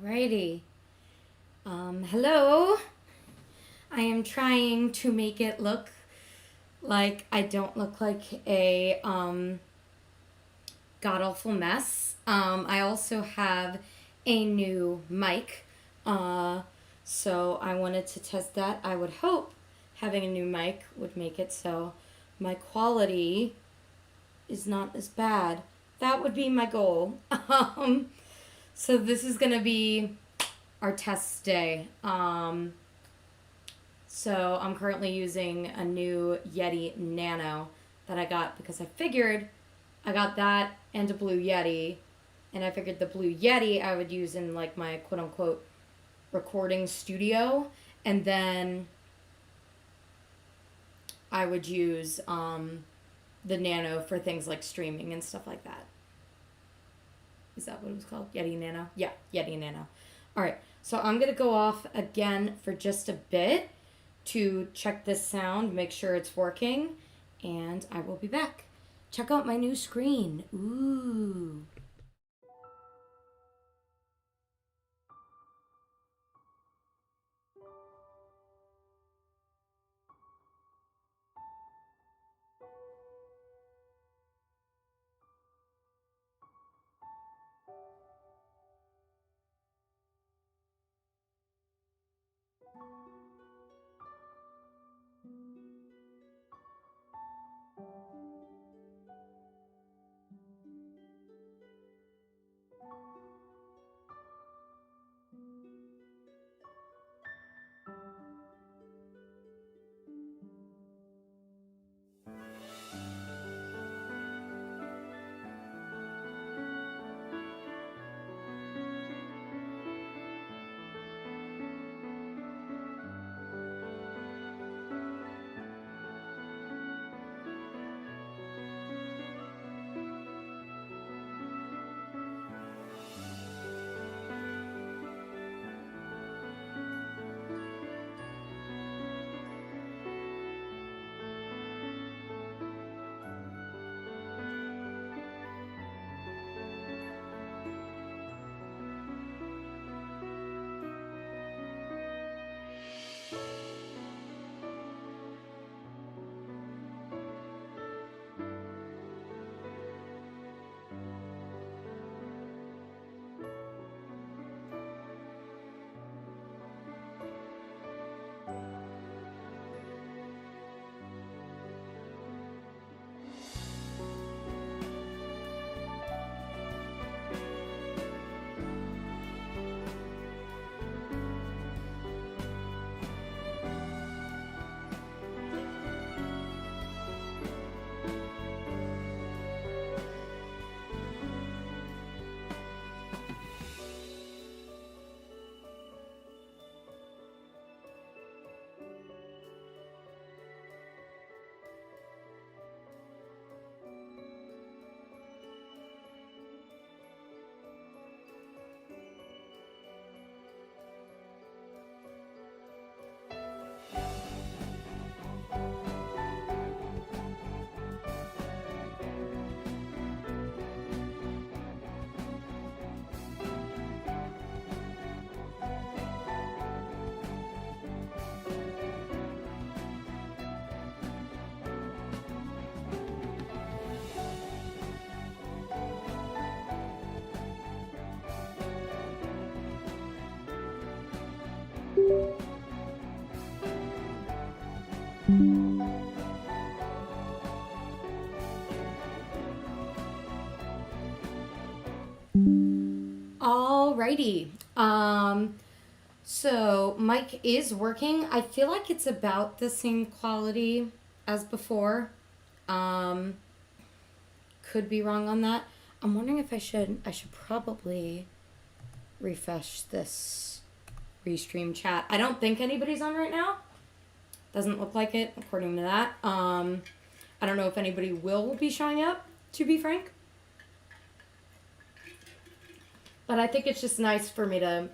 Alrighty. Hello. I am trying to make it look like I don't look like a god awful mess. I also have a new mic. So I wanted to test that. I would hope having a new mic would make it so my quality is not as bad. That would be my goal. So this is gonna be our test day. So I'm currently using a new Yeti Nano that I got because I figured I got that and a Blue Yeti, and I figured the Blue Yeti I would use in like my quote unquote recording studio, and then I would use the Nano for things like streaming and stuff like that. Is that what it was called? Yeti Nano? Yeah, Yeti Nano. All right, so I'm going to go off again for just a bit to check this sound, make sure it's working, and I will be back. Check out my new screen. Ooh. Alrighty. So mic is working. I feel like it's about the same quality as before. Um, could be wrong on that. I'm wondering if I should probably refresh this restream chat. I don't think anybody's on right now. Doesn't look like it according to that. I don't know if anybody will be showing up, to be frank. But I think it's just nice for me to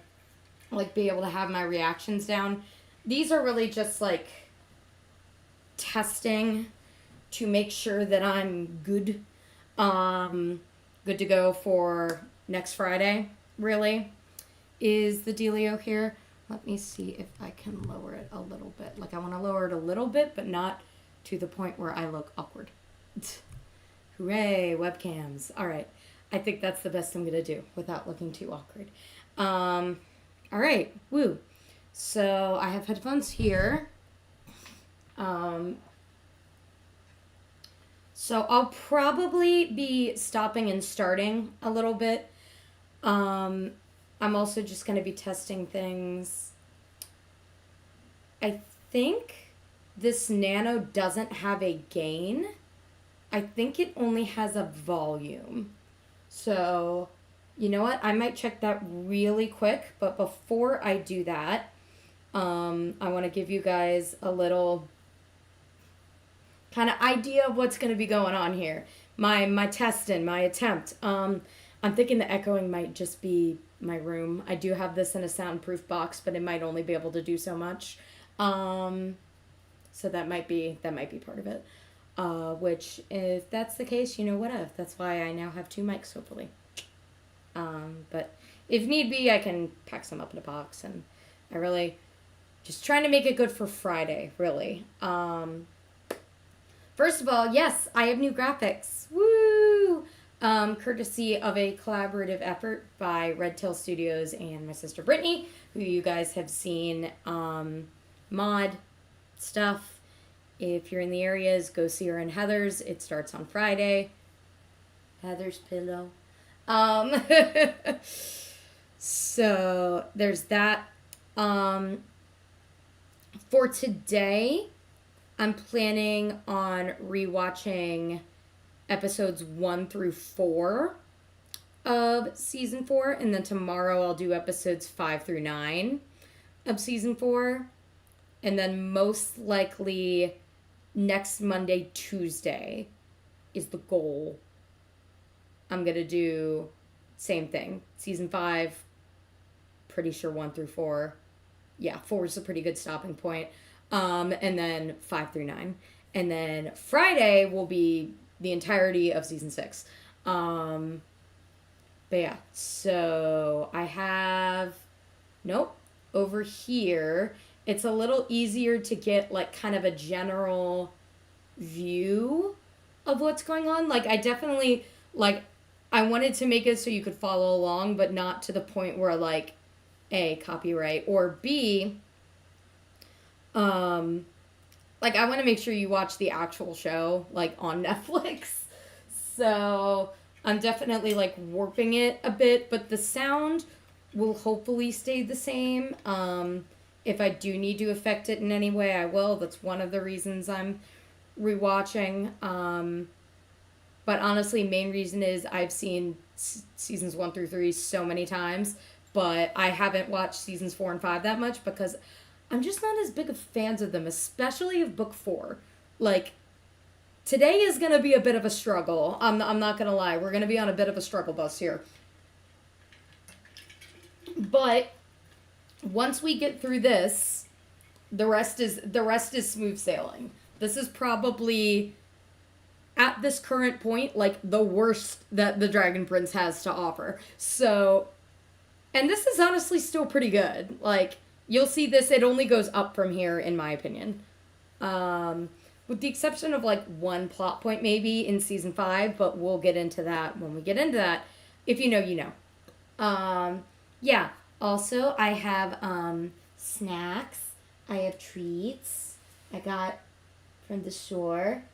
like be able to have my reactions down. These are really just like testing to make sure that I'm good good to go for next Friday, really. is the dealio here. Let me see if I can lower it a little bit. Like, I want to lower it a little bit, but not to the point where I look awkward. Hooray, webcams. All right. I think that's the best I'm going to do without looking too awkward. All right. Woo. So I have headphones here. So I'll probably be stopping and starting a little bit. I'm also just going to be testing things. I think this Nano doesn't have a gain. I think it only has a volume. So, you know what? I might check that really quick. But before I do that, I want to give you guys a little kind of idea of what's going to be going on here. My test and my attempt. I'm thinking the echoing might just be my room. I do have this in a soundproof box, but it might only be able to do so much. So that might be part of it. Which, if that's the case, you know what? That's why I now have 2 mics, hopefully. But if need be, I can pack some up in a box, and I really just trying to make it good for Friday, really. First of all, yes, I have new graphics. Woo! Courtesy of a collaborative effort by Red Tail Studios and my sister Brittany, who you guys have seen mod stuff. If you're in the areas, go see her in Heather's. It starts on Friday. Heather's Pillow. So there's that. For today, I'm planning on rewatching episodes 1 through 4 of season 4, and then tomorrow I'll do episodes 5 through 9 of season 4, and then most likely next Monday, Tuesday is the goal. I'm gonna do same thing. Season 5, pretty sure 1 through 4. Yeah, 4 is a pretty good stopping point. And then 5 through 9. And then Friday will be the entirety of season 6. But yeah, so I have, nope, over here, it's a little easier to get like kind of a general view of what's going on. Like, I definitely, like, I wanted to make it so you could follow along, but not to the point where, like, A, copyright, or B, like, I want to make sure you watch the actual show, like, on Netflix. So I'm definitely, like, warping it a bit, but the sound will hopefully stay the same. If I do need to affect it in any way, I will. That's one of the reasons I'm rewatching. But honestly, main reason is I've seen seasons 1 through 3 so many times, but I haven't watched seasons 4 and 5 that much because I'm just not as big of fans of them, especially of book 4. Like, today is going to be a bit of a struggle. I'm not going to lie. We're going to be on a bit of a struggle bus here. But once we get through this, the rest is smooth sailing. This is probably, at this current point, like, the worst that the Dragon Prince has to offer. So, and this is honestly still pretty good. Like, you'll see this, it only goes up from here, in my opinion. With the exception of, like, one plot point maybe in season 5, but we'll get into that when we get into that. If you know, you know. Yeah. Also, I have snacks. I have treats I got from the store.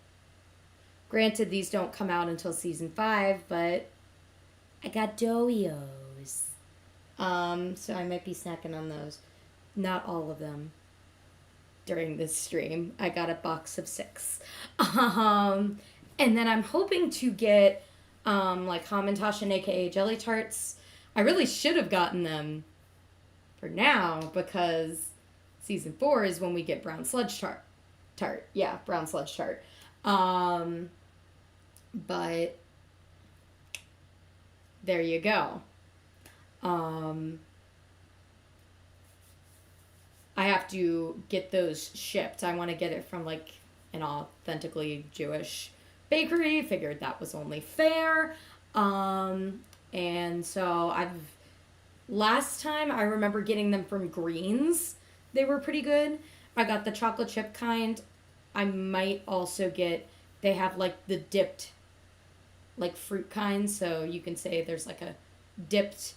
Granted, these don't come out until season 5, but I got Doios. So I might be snacking on those. Not all of them during this stream. I got a box of 6. And then I'm hoping to get like Hamantash and a.k.a. jelly tarts. I really should have gotten them for now because season 4 is when we get brown sludge tart. Yeah, brown sludge tart. But there you go. I have to get those shipped. I want to get it from like an authentically Jewish bakery. Figured that was only fair. And so I've Last time I remember getting them from Greens. They were pretty good. I got the chocolate chip kind. I might also get, they have like the dipped like fruit kind, so you can say there's like a dipped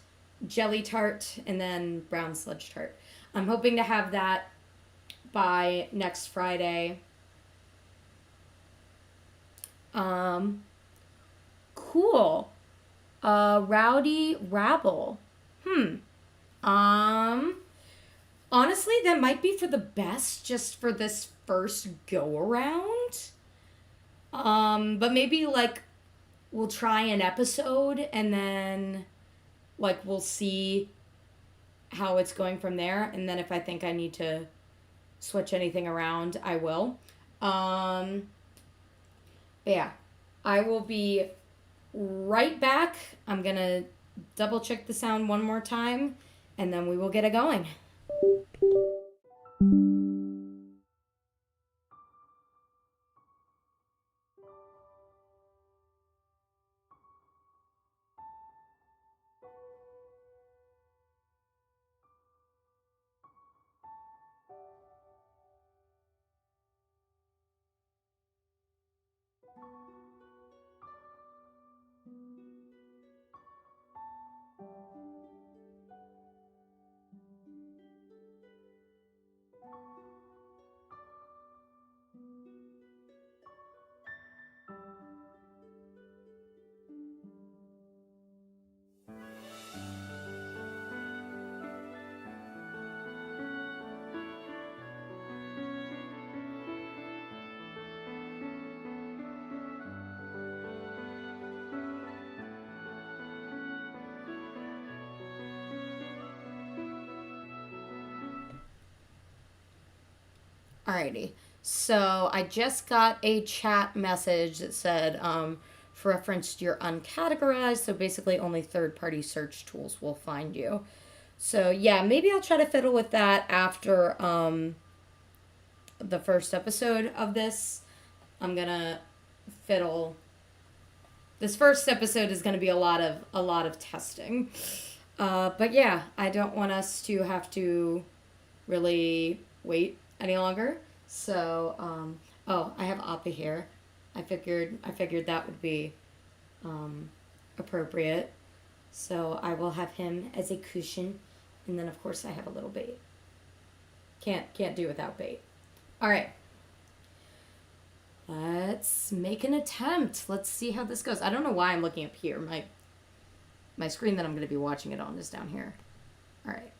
jelly tart and then brown sludge tart. I'm hoping to have that by next Friday. Um, cool. Rowdy Rabble. Hmm. Um, Honestly, that might be for the best just for this first go around. But maybe like we'll try an episode and then like we'll see how it's going from there, and then if I think I need to switch anything around, I will. Um yeah. I will be right back. I'm going to double check the sound one more time and then we will get it going. Alrighty. So I just got a chat message that said, for reference, you're uncategorized. So basically, only third party search tools will find you. So yeah, maybe I'll try to fiddle with that after the first episode of this. I'm gonna fiddle. This first episode is gonna be a lot of testing. But yeah, I don't want us to have to really wait any longer. So, oh, I have Appa here. I figured that would be appropriate. So I will have him as a cushion, and then of course I have a little bait. Can't do without bait. All right. Let's make an attempt. Let's see how this goes. I don't know why I'm looking up here. My screen that I'm going to be watching it on is down here. All right.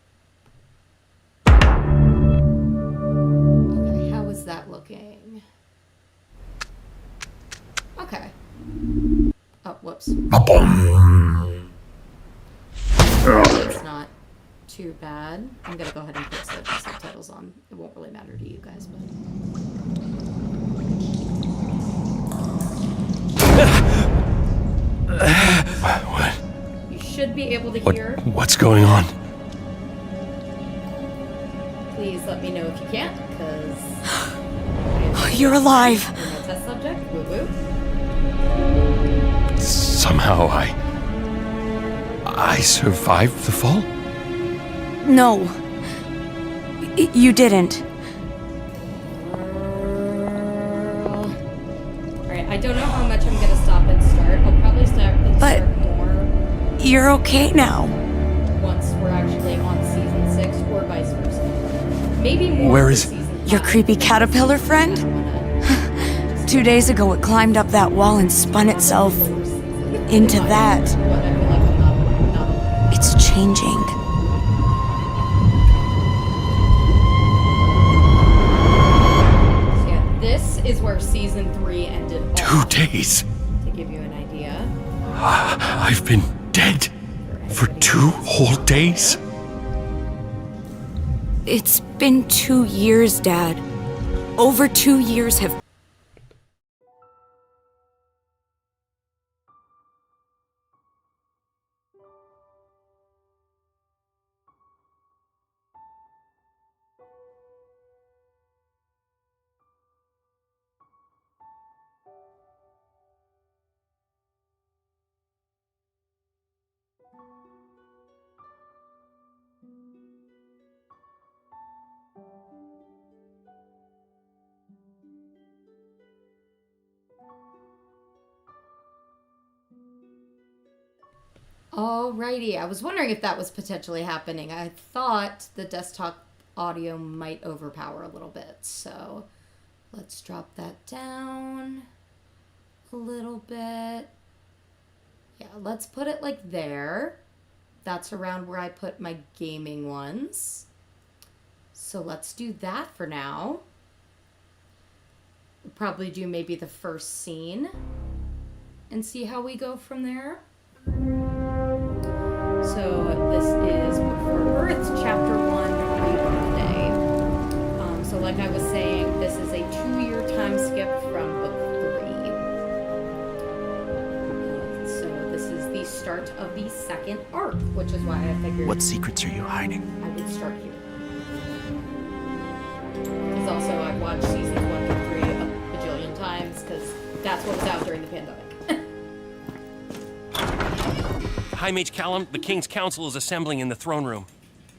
Okay, how is that looking? Okay. Oh, whoops. It's not too bad. I'm going to go ahead and put subtitles on. It won't really matter to you guys, but... What? You should be able to hear. What's going on? Please let me know if you can't, because... You're alive. You're my test subject. Woo woo. Somehow I survived the fall? No. You didn't. Alright, I don't know how much I'm gonna stop and start. I'll probably start more. You're okay now. Once we're actually on season 6, or vice versa. Maybe more. Where is season 5. Your creepy caterpillar friend? 2 days ago it climbed up that wall and spun itself into that. It's changing. Yeah, this is where season 3 ended off. 2 days. To give you an idea. I've been dead for 2 whole days? It's been 2 years, Dad. Over 2 years have... Alrighty, I was wondering if that was potentially happening. I thought the desktop audio might overpower a little bit, so let's drop that down a little bit. Yeah, let's put it like there. That's around where I put my gaming ones. So let's do that for now. We'll probably do maybe the first scene and see how we go from there. So this is For Earth, Chapter 1, Rebirth Day. So like I was saying, this is a 2-year time skip from book 3. So this is the start of the second arc, which is why I figured... What secrets are you hiding? I would start here. Because also I've watched seasons 1 through 3 a bajillion times, because that's what was out during the pandemic. High Mage Callum, the King's Council is assembling in the throne room.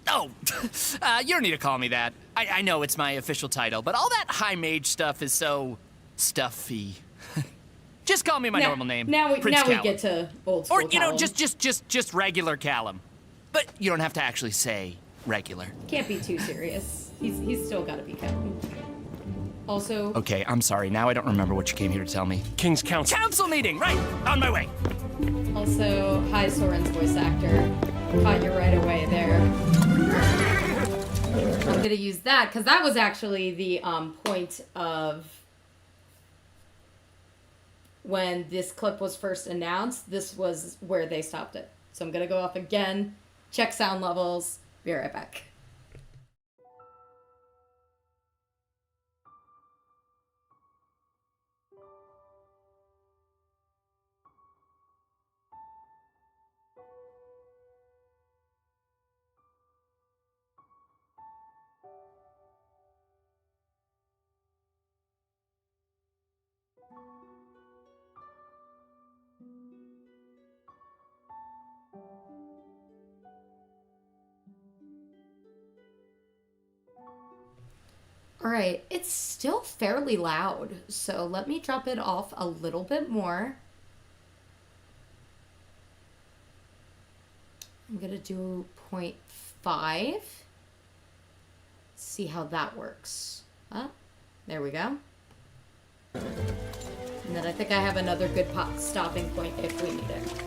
Oh, you don't need to call me that. I know it's my official title, but all that high mage stuff is so stuffy. Just call me my normal name. Now we Callum. get to old school Or you know, Callum. just regular Callum. But you don't have to actually say regular. Can't be too serious. He's still got to be Callum. Also, Okay, I'm sorry. Now I don't remember what you came here to tell me. King's Council. Council meeting, right? On my way. hi Soren's voice actor. Caught you right away there. I'm gonna use that because that was actually the point of when this clip was first announced. This was where they stopped it. So I'm gonna go off again, check sound levels, be right back. All right, it's still fairly loud, so let me drop it off a little bit more. I'm gonna do 0.5. See how that works. There we go. And then I think I have another good stopping point if we need it.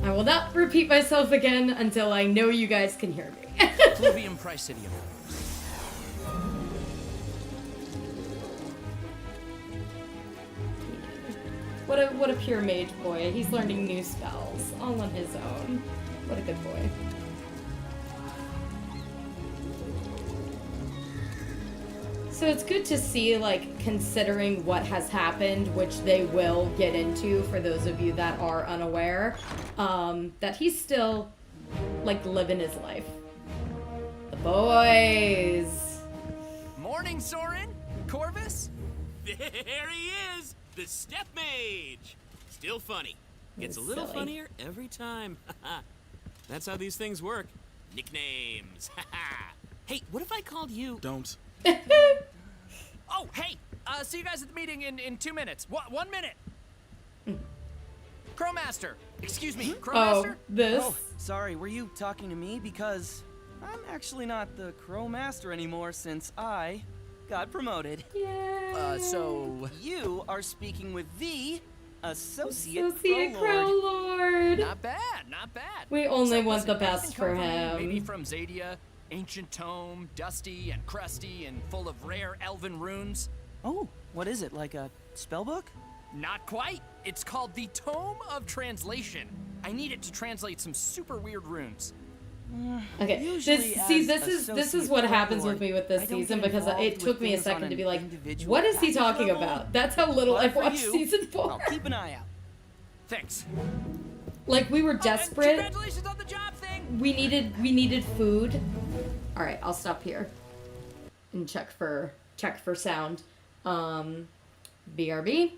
I will not repeat myself again until I know you guys can hear me. Fluvium Praesidium. What a pure mage boy. He's learning new spells all on his own. What a good boy. So it's good to see, like, considering what has happened, which they will get into for those of you that are unaware, that he's still, like, living his life. The boys. Morning, Soren. Corvus. There he is, the Step Mage. Still funny. Gets a little Silly. funnier every time. That's how these things work. Nicknames. Hey, what if I called you? Don't. Oh, hey! See you guys at the meeting in 2 minutes. 1 minute! Crowmaster! Excuse me, Crowmaster? Oh, this. Oh, sorry, were you talking to me? Because I'm actually not the Crow Master anymore since I got promoted. Yeah. So... You are speaking with the Associate Associate Crow Crow Lord. Lord. Not bad, not bad. We only want listen, the best anything for come from me? Maybe him. from Zadia, ancient tome, dusty and crusty and full of rare elven runes. Oh, what is it, like a spell book? Not quite. It's called the Tome of Translation. I need it to translate some super weird runes. Okay, Usually this as is what Associate happens Crow with me with Lord, this I don't season get because involved it took with me a things on second to an be like, individual what is he passage talking level, about? That's how little but I've for watched you, season 4. I'll keep an eye out. Thanks. Like, we were And desperate. congratulations on the job thing. We needed food. All right, I'll stop here and check for sound. BRB.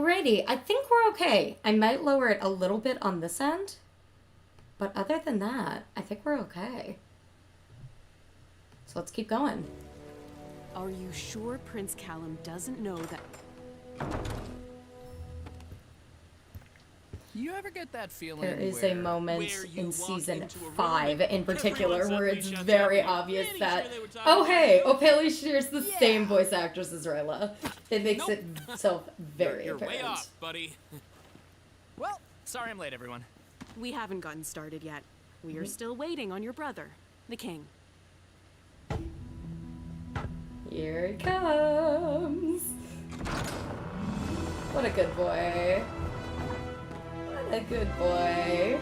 Alrighty, I think we're okay. I might lower it a little bit on this end. But other than that, I think we're okay. So let's keep going. Are you sure Prince Callum doesn't know that... You ever get that feeling There is where a moment where you in walk season into a room 5 and in particular everyone where suddenly it's shuts very up. obvious Pretty that, sure they were talking oh about hey, you. O'Paley shares the same voice actress as Rayla. It makes Nope. itself very You're apparent. way off, buddy. Well, sorry I'm late, everyone. We haven't gotten started yet. We are still waiting on your brother, the king. Here it comes. What a good boy. What a good boy.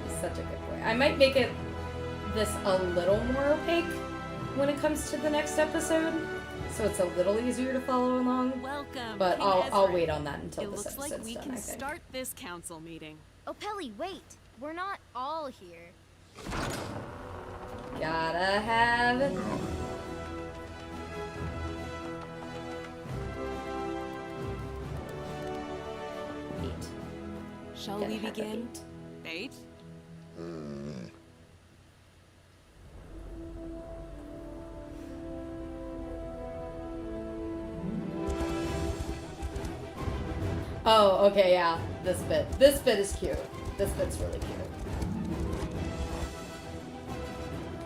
He's such a good boy. I might make it this a little more opaque when it comes to the next episode, so it's a little easier to follow along. Welcome, But King I'll Ezra. wait on that until It this looks like episode's we done, can I think. start this council meeting. Oh, Pelly, wait. We're not all here. Gotta have it. Shall Gotta we have a begin? beat. Bait? Oh, okay, yeah. This bit. This bit is cute. This bit's really cute.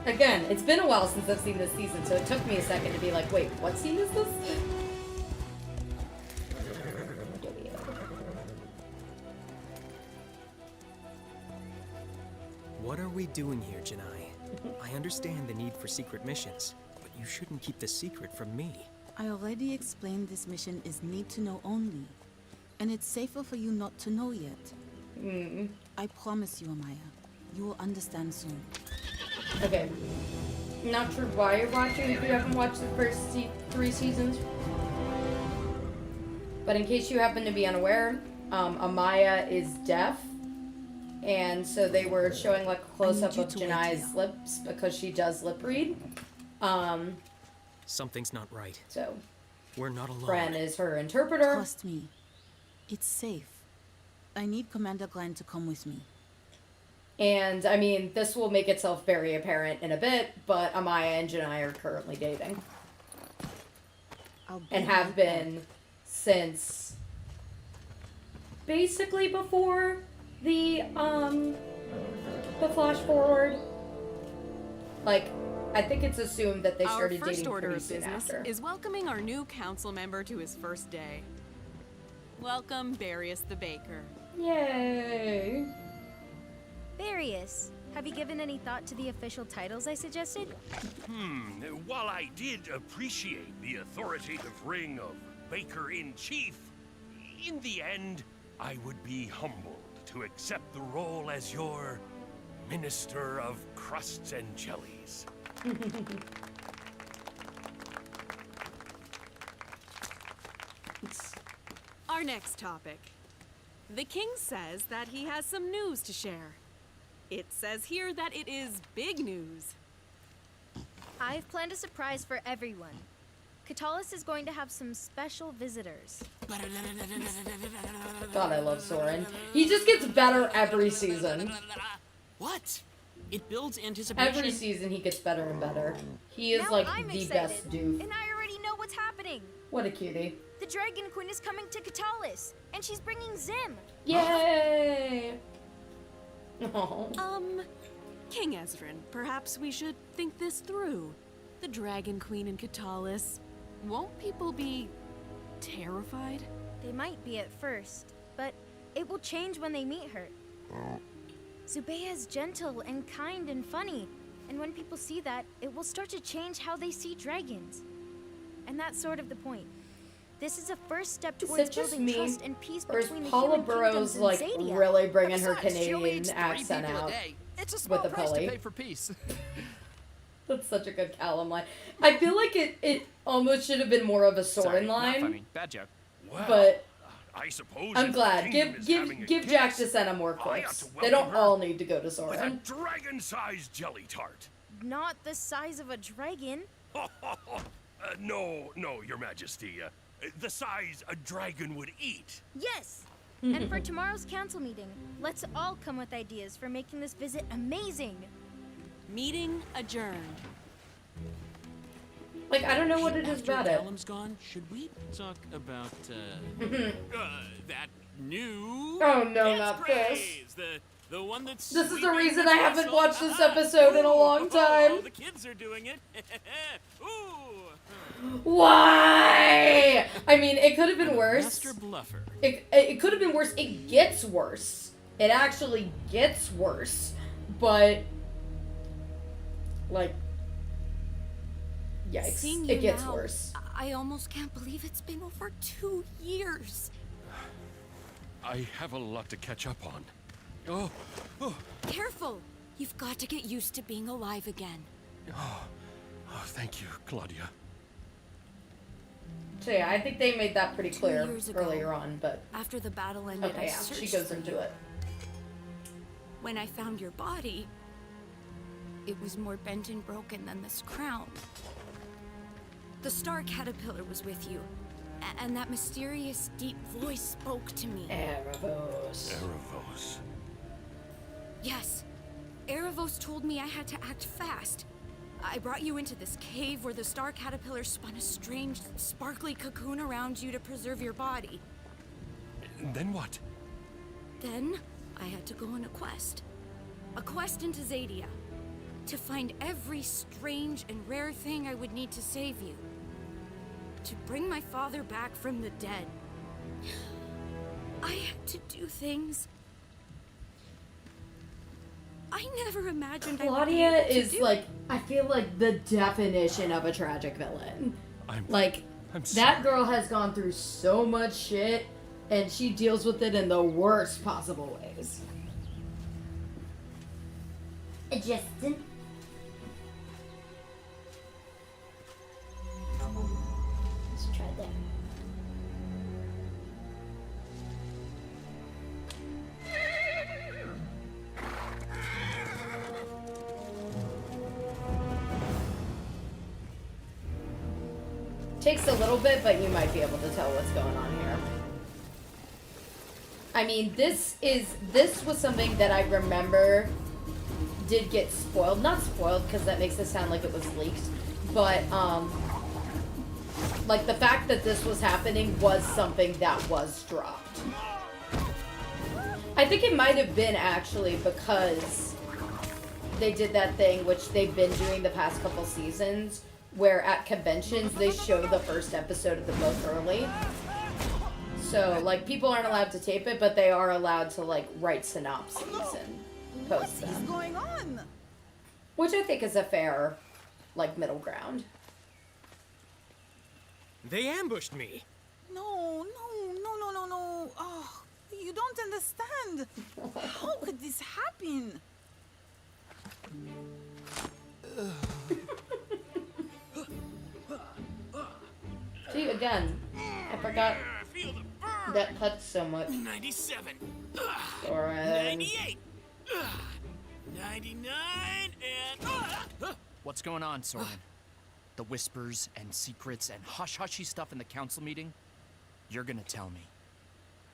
Again, it's been a while since I've seen this season, so it took me a second to be like, wait, what scene is this? What are we doing here, Janai? I understand the need for secret missions, but you shouldn't keep the secret from me. I already explained this mission is need to know only. And it's safer for you not to know yet. I promise you, Amaya. You will understand soon. Okay. Not sure why you're watching if you haven't watched the first 3 seasons. But in case you happen to be unaware, Amaya is deaf. And so they were showing like a close-up of Janai's lips because she does lip read. Something's not right. So We're not alone. Bren is her interpreter. Trust me. It's safe. I need Commander Glenn to come with me. And, I mean, this will make itself very apparent in a bit, but Amaya and Janai are currently dating. I'll be And have right been since basically before the flash forward. Like, I think it's assumed that they Our started first dating order pretty of soon business after. is welcoming our new council member to his first day. Welcome, Barius the Baker. Yay! Various. Have you given any thought to the official titles I suggested? While I did appreciate the authoritative ring of Baker-in-Chief, in the end, I would be humbled to accept the role as your Minister of Crusts and Jellies. Our next topic. The king says that he has some news to share. It says here that it is big news. I've planned a surprise for everyone. Katalis is going to have some special visitors. God, I love Soren. He just gets better every season. What? It builds anticipation. Every season he gets better and better. He is Now like I'm the excited, best dude. and I already know what's happening. What a cutie. The Dragon Queen is coming to Katalis, and she's bringing Zim. Yay! Aw. King Ezrin, perhaps we should think this through. The Dragon Queen in Katalis. Won't people be terrified? They might be at first, but it will change when they meet her. Zubeia is gentle and kind and funny, and when people see that, it will start to change how they see dragons. And that's sort of the point. This is a first step Is towards it just building me, trust and peace or is between the Paula human Burrows kingdoms and like Zadia. really bringing her Besides, she only Canadian eats 3 accent people a out day. It's a small with the price to Polly? pay for peace. That's such a good Callum line. I feel like it almost should have been more of a Soren Sorry, not line, funny. Bad joke. Well, but I suppose I'm if glad. the kingdom is having a Give Jack guest, DeSena more I ought clips. to They don't welcome her all need to go to with a Soren. dragon-sized jelly tart. Not the size of a dragon. No, Your Majesty. The size a dragon would eat. Yes! And for tomorrow's council meeting, let's all come with ideas for making this visit amazing. Meeting adjourned. Like, I don't know what it is After about it. Callum's gone, should we talk about that new Oh no, not this. craze? The one that's This is the sweeping reason the I haven't castle. watched this episode in a long time. The kids are doing it. Ooh. Why? I mean, it could have been worse. Master bluffer. It could have been worse. It gets worse. It actually gets worse. But, like, yikes. Seeing It you gets now, worse. I almost can't believe it's been over 2 years. I have a lot to catch up on. Oh, Careful! You've got to get used to being alive again. thank you, Claudia. So yeah, I think they made that pretty 2 clear years ago, earlier on, but after the battle ended, okay, I yeah, searched she goes for into you. it. When I found your body, it was more bent and broken than this crown. The star caterpillar was with you, and that mysterious deep voice spoke to me. Erebos. Erebos. Yes. Erebos told me I had to act fast. I brought you into this cave where the star caterpillar spun a strange, sparkly cocoon around you to preserve your body. Then what? Then, I had to go on a quest. A quest into Zadia. To find every strange and rare thing I would need to save you. To bring my father back from the dead. I had to do things I never imagined I would be Claudia able to is do. like, I feel like the definition of a tragic villain. I'm That sorry. girl has gone through so much shit, and she deals with it in the worst possible ways. Justin. Let's try that. Takes a little bit, but you might be able to tell what's going on here. I mean, this was something that I remember did get spoiled. Not spoiled, because that makes it sound like it was leaked, but, like, the fact that this was happening was something that was dropped. I think it might have been, actually, because they did that thing, which they've been doing the past couple seasons, where at conventions they show the first episode of the book early. So, like, people aren't allowed to tape it, but they are allowed to, like, write synopses and post them. What is going on? Which I think is a fair, like, middle ground. They ambushed me. No. Oh, you don't understand. How could this happen? See, again, I forgot Feel the burn. that cuts so much. 97. Soren. 98. 99 and What's going on, Soren? The whispers and secrets and hush-hushy stuff in the council meeting? You're gonna tell me.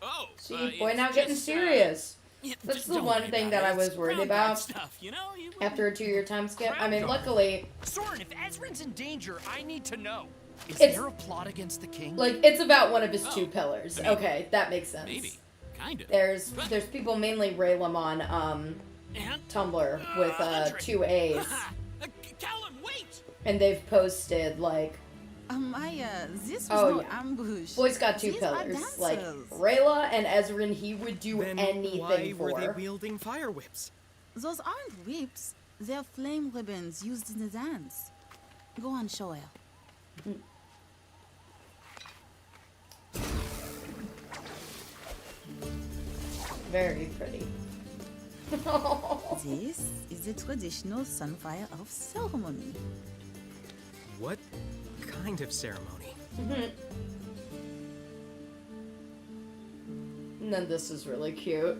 oh. See, boy, it's now getting just, serious. yeah, That's just the don't one worry thing about that I it. was It's worried ground guard about stuff, you know? after a 2-year time skip. I mean, Ground luckily, Soren, if Ezrin's in danger, I need to know. Is It's- there a plot against the king? like, it's about one of his two Oh, pillars. maybe. Okay, that makes sense. Maybe. Kind of. There's people, mainly Raylam, on And Tumblr with Andre. 2 A's, Callum, wait! and they've posted, like, Amaya, this was Oh, no yeah. ambush. boy's got 2 These are pillars. Like, dancers. Rayla and Ezrin, he would do Then anything why for. were they wielding fire whips? Those aren't whips. They're flame ribbons used in the dance. Go on, show her. Very pretty. This is the traditional Sunfire Elf ceremony. What kind of ceremony? And then this is really cute.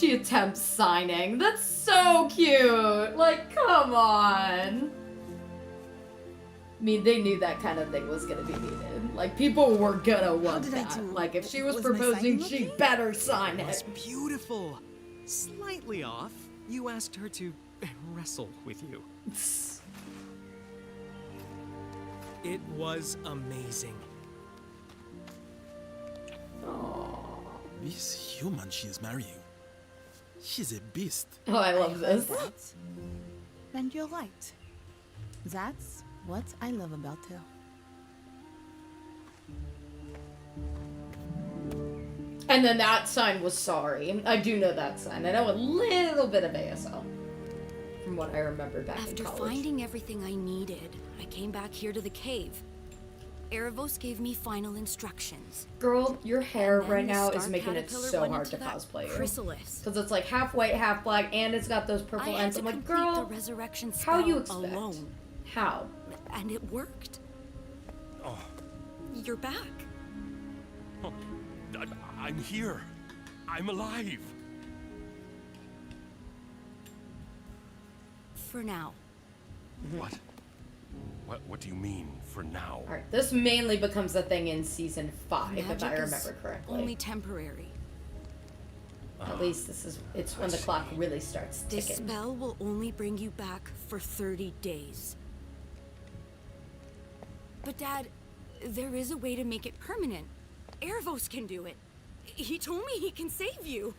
she attempts signing. That's so cute. Like, come on. I mean, they knew that kind of thing was gonna be needed. Like, people were gonna want that. Like, if she was proposing, she better sign It was it. beautiful. Slightly off. You asked her to wrestle with you. It was amazing. This human she is marrying, she's a beast. Oh, I love this. Then you're right. That's what I love about her. And then that sign was sorry. I do know that sign. I know a little bit of ASL from what I remember back After in college. finding everything I needed, I came back here to the cave. Erebos gave me final instructions. Girl, your hair And then right the now is star making it caterpillar so went hard into to that cosplay you. chrysalis. Because it's like half white, half black, and it's got those I purple had ends. to I'm like, complete girl, the resurrection how you spell expect? alone. How? And it worked. Oh, You're back. I'm here. I'm alive. For now. What? What do you mean, for now? Alright, this mainly becomes a thing in season 5, if Magic I is remember correctly. only temporary. At least it's when the clock really starts This ticking. spell will only bring you back for 30 days. But Dad, there is a way to make it permanent. Erebos can do it. He told me he can save you.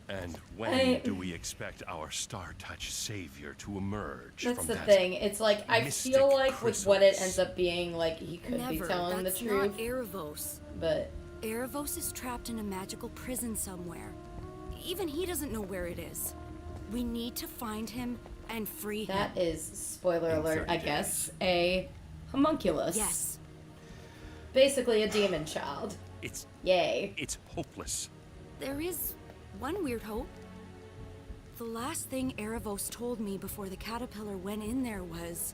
And when do we expect our Star Touch savior to emerge That's from the that thing. It's like, I mystic feel like with what it chrysalis? ends up being, like, he could be Never. telling That's the truth. not Erebos. But Erebos is trapped in a magical prison somewhere. Even he doesn't know where it is. We need to find him and free him. that is, spoiler alert, I guess, a homunculus. Yes. Basically a demon child. It's Yay. hopeless. There is one weird hope. The last thing Erebos told me before the caterpillar went in there was,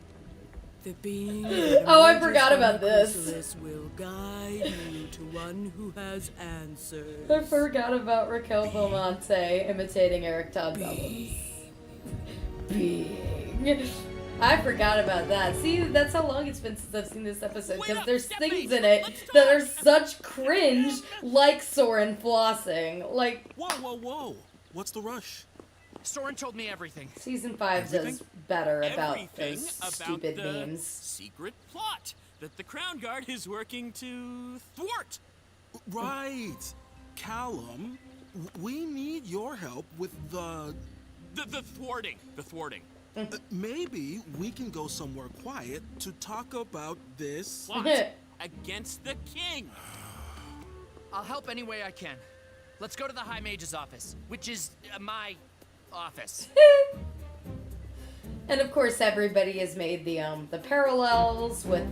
the being that Oh, I emerges forgot from about the this. chrysalis will guide you to one who has answers. I forgot about Raquel Belmonte imitating Eric Todd Bellums. Being. I forgot about that. See, that's how long it's been since I've seen this episode, because there's things in it that are such cringe, like Soren flossing. Like, Whoa, whoa, whoa! What's the rush? Soren told me everything. season 5 does better about Everything those about stupid the memes. secret plot that the Crown Guard is working to thwart. Right, Callum. We need your help with the. The thwarting. The thwarting. Maybe we can go somewhere quiet to talk about this. Plot against the king. I'll help any way I can. Let's go to the High Mage's office, which is my office. And of course, everybody has made the parallels with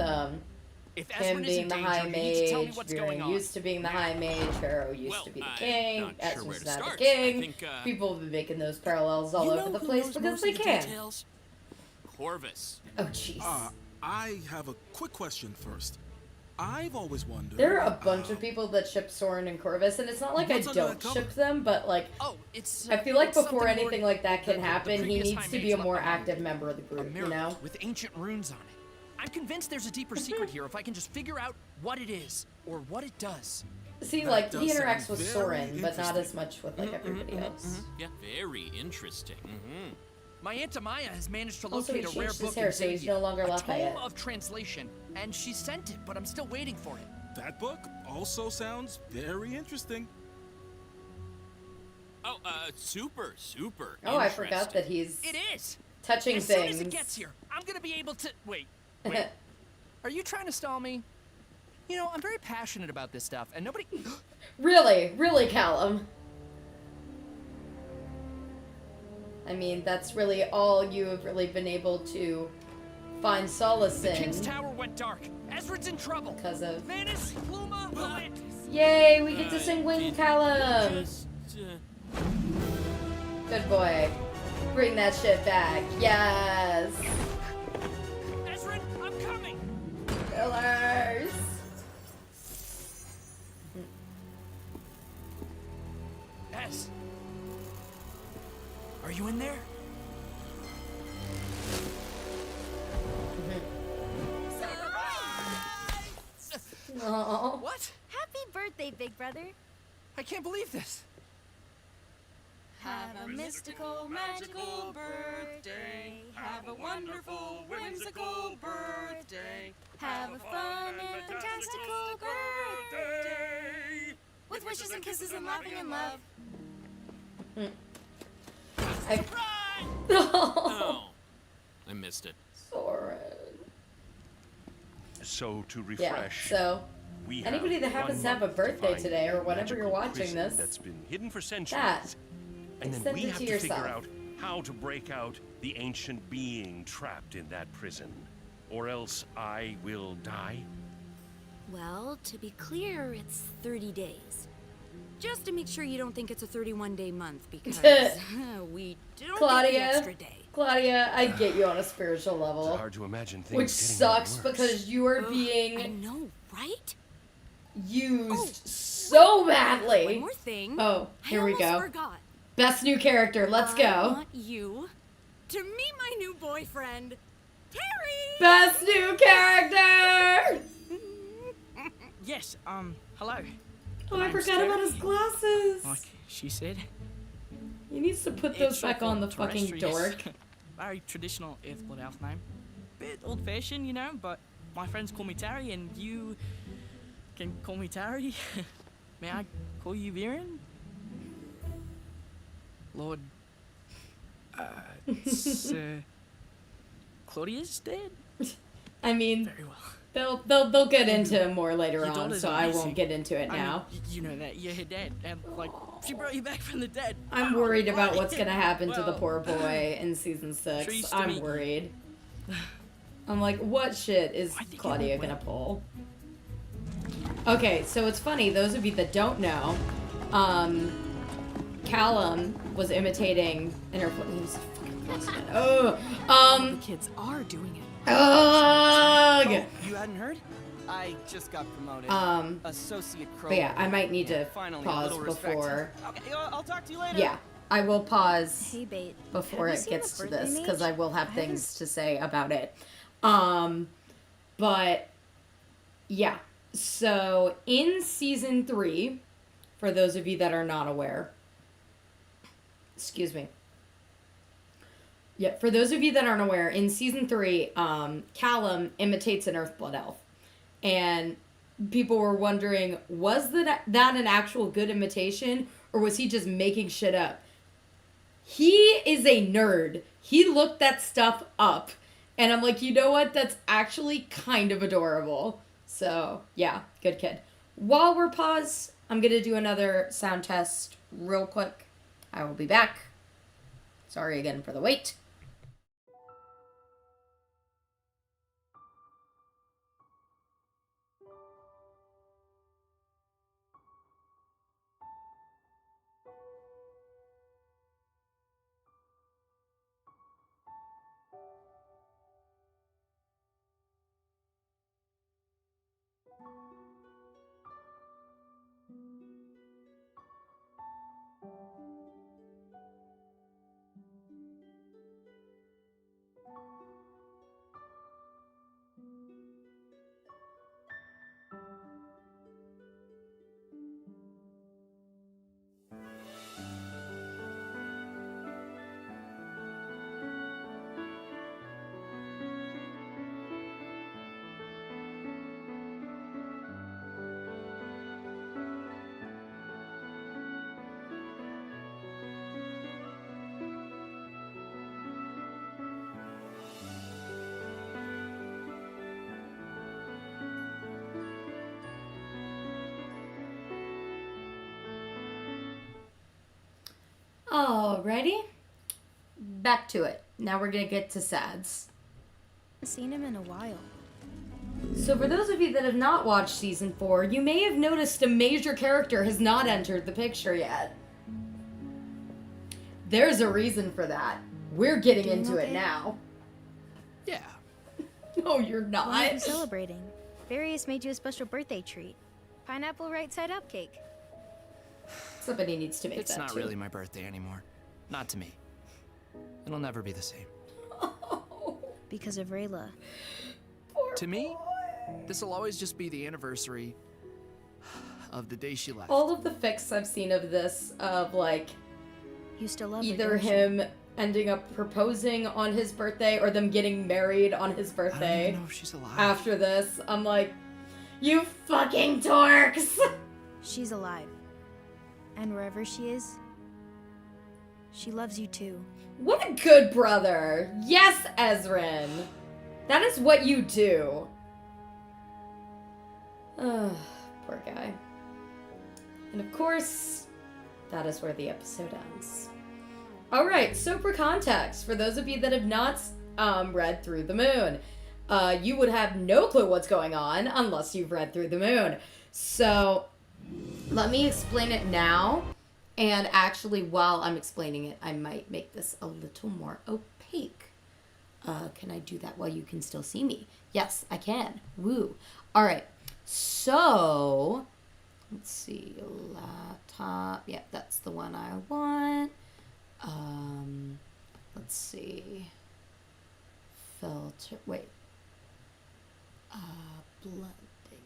If him Ezrin is being in the danger, High you need to tell me Mage, what's going Viren on. used to being the High Mage, Harrow used Well, to be the I'm king, not sure where Ezra's to not the start. king. I think, People have been making those parallels all over the place because they can. Corvus. Oh, jeez. I have a quick question first. I've always wondered. There are a bunch of people that ship Soren and Corvus, and it's not like I What's under don't that cover? ship them, but like, Oh, it's. I feel like it's before something anything more- like that can the happen, he previous needs High to be Mage a left more behind. active member of the A group, you mirror know? with ancient runes on it. I'm convinced there's a deeper secret here if I can just figure out what it is or what it does. See, That like, does he sound interacts with very Soren, but not interesting. as much with, like, everybody else. Yeah, very interesting. My Aunt Amaya has managed to Also, locate he a rare changed his book hair, in so he's Xadia, no longer a Lafayette. tome of translation, and she sent it, but I'm still waiting for it. That book also sounds very interesting. Oh, super Oh, I forgot that he's It is. touching As things. soon as it gets here, I'm gonna be able to. Wait. Are you trying to stall me? You know, I'm very passionate about this stuff, and nobody. Really, Callum. I mean, that's really all you have really been able to find solace The King's in. Tower went dark. Ezra's in trouble. Because of... Manus, Luma, Atlantis. Yay, we get to sing Wing Callum! Just, Good boy. Bring that shit back. Yes! Ezra, I'm coming. Pillars! Ez. birthday, big brother. I can't believe this. Have a mystical, magical birthday. Have a wonderful, whimsical birthday. Have a fun and fantastical birthday. With wishes and kisses and laughing and love. Oh, I missed it. Soren. So to Yeah, refresh. so we anybody have that happens 1 to have a month birthday find today or a whenever you're magical watching prison this, that's been hidden for centuries. that, And then extend we it have to to yourself. figure out how to break out the ancient being trapped in that prison. Or else I will die. Well, to be clear, it's 30 days. Just to make sure you don't think it's a 31-day month, because we don't get the extra day. Claudia, I get you on a spiritual level. It's hard to imagine things Which getting sucks any worse. because you are I being know, right? used so badly. One more thing. Oh, here we I go. almost forgot. Best new character. Let's I go. want you to meet my new boyfriend, Terry. Best new character. Yes, hello. Oh, My I name's forgot about Terry. his glasses. Like she said. He needs to put those back on, the fucking dork. Very traditional Earthblood elf name. Bit old-fashioned, you know, but my friends call me Terry, and you can call me Terry. May I call you Viren? Lord, Sir Claudia's dead? I mean, Very well. they'll get into it more later Your on, daughter's so I amazing. won't get into it I now. mean, you know that. You're her dad, and, like, she brought you back from the dead. I'm worried about what's gonna happen to the Well, poor boy in season trees 6. to I'm meet you. worried. I'm like, what shit is I think Claudia you will. gonna pull? Okay, so it's funny, those of you that don't know, Callum was imitating He's fucking close again. Oh, The kids are doing it. ugh! Oh, you hadn't heard? I just got promoted. Associate Crow. But yeah, I might need to Finally, a pause little respect. before. Okay, I'll talk to you later. Yeah, I will pause Hey, Bait. before have you it seen gets the to birthday this mage? because I will have I haven't things to say about it. But yeah, so in season 3, for those of you that are not aware, excuse me. Yeah, for those of you that aren't aware, in season 3, Callum imitates an Earthblood elf, and people were wondering, was that an actual good imitation, or was he just making shit up? He is a nerd. He looked that stuff up. And I'm like, you know what? That's actually kind of adorable. So, yeah, good kid. While we're paused, I'm going to do another sound test real quick. I will be back. Sorry again for the wait. Alrighty. Back to it. Now we're going to get to Sads. Haven't seen him in a while. So for those of you that have not watched season 4, you may have noticed a major character has not entered the picture yet. There's a reason for that. We're getting Doing into it okay? now. Yeah. No, you're Why are you not. celebrating? Various made you a special birthday treat. Pineapple right side up cake. Somebody needs to make It's that not too. really my birthday anymore. Not to me. It'll never be the same. Because of Rayla. To me, this'll always just be the anniversary of the day she left. All of the fics I've seen of this, of like, You still love either her, don't you? him ending up proposing on his birthday or them getting married on his I birthday. don't even know if she's alive. After this, I'm like, you fucking dorks! She's alive. And wherever she is, she loves you too. What a good brother! Yes, Ezrin! That is what you do. Ugh, poor guy. And of course, that is where the episode ends. Alright, so for context, for those of you that have not read Through the Moon, you would have no clue what's going on unless you've read Through the Moon. So, let me explain it now. And actually, while I'm explaining it, I might make this a little more opaque. Can I do that while you can still see me? Yes, I can. Woo. All right. So, let's see. Laptop. Yep, that's the one I want. Let's see. Filter. Wait. Blending method.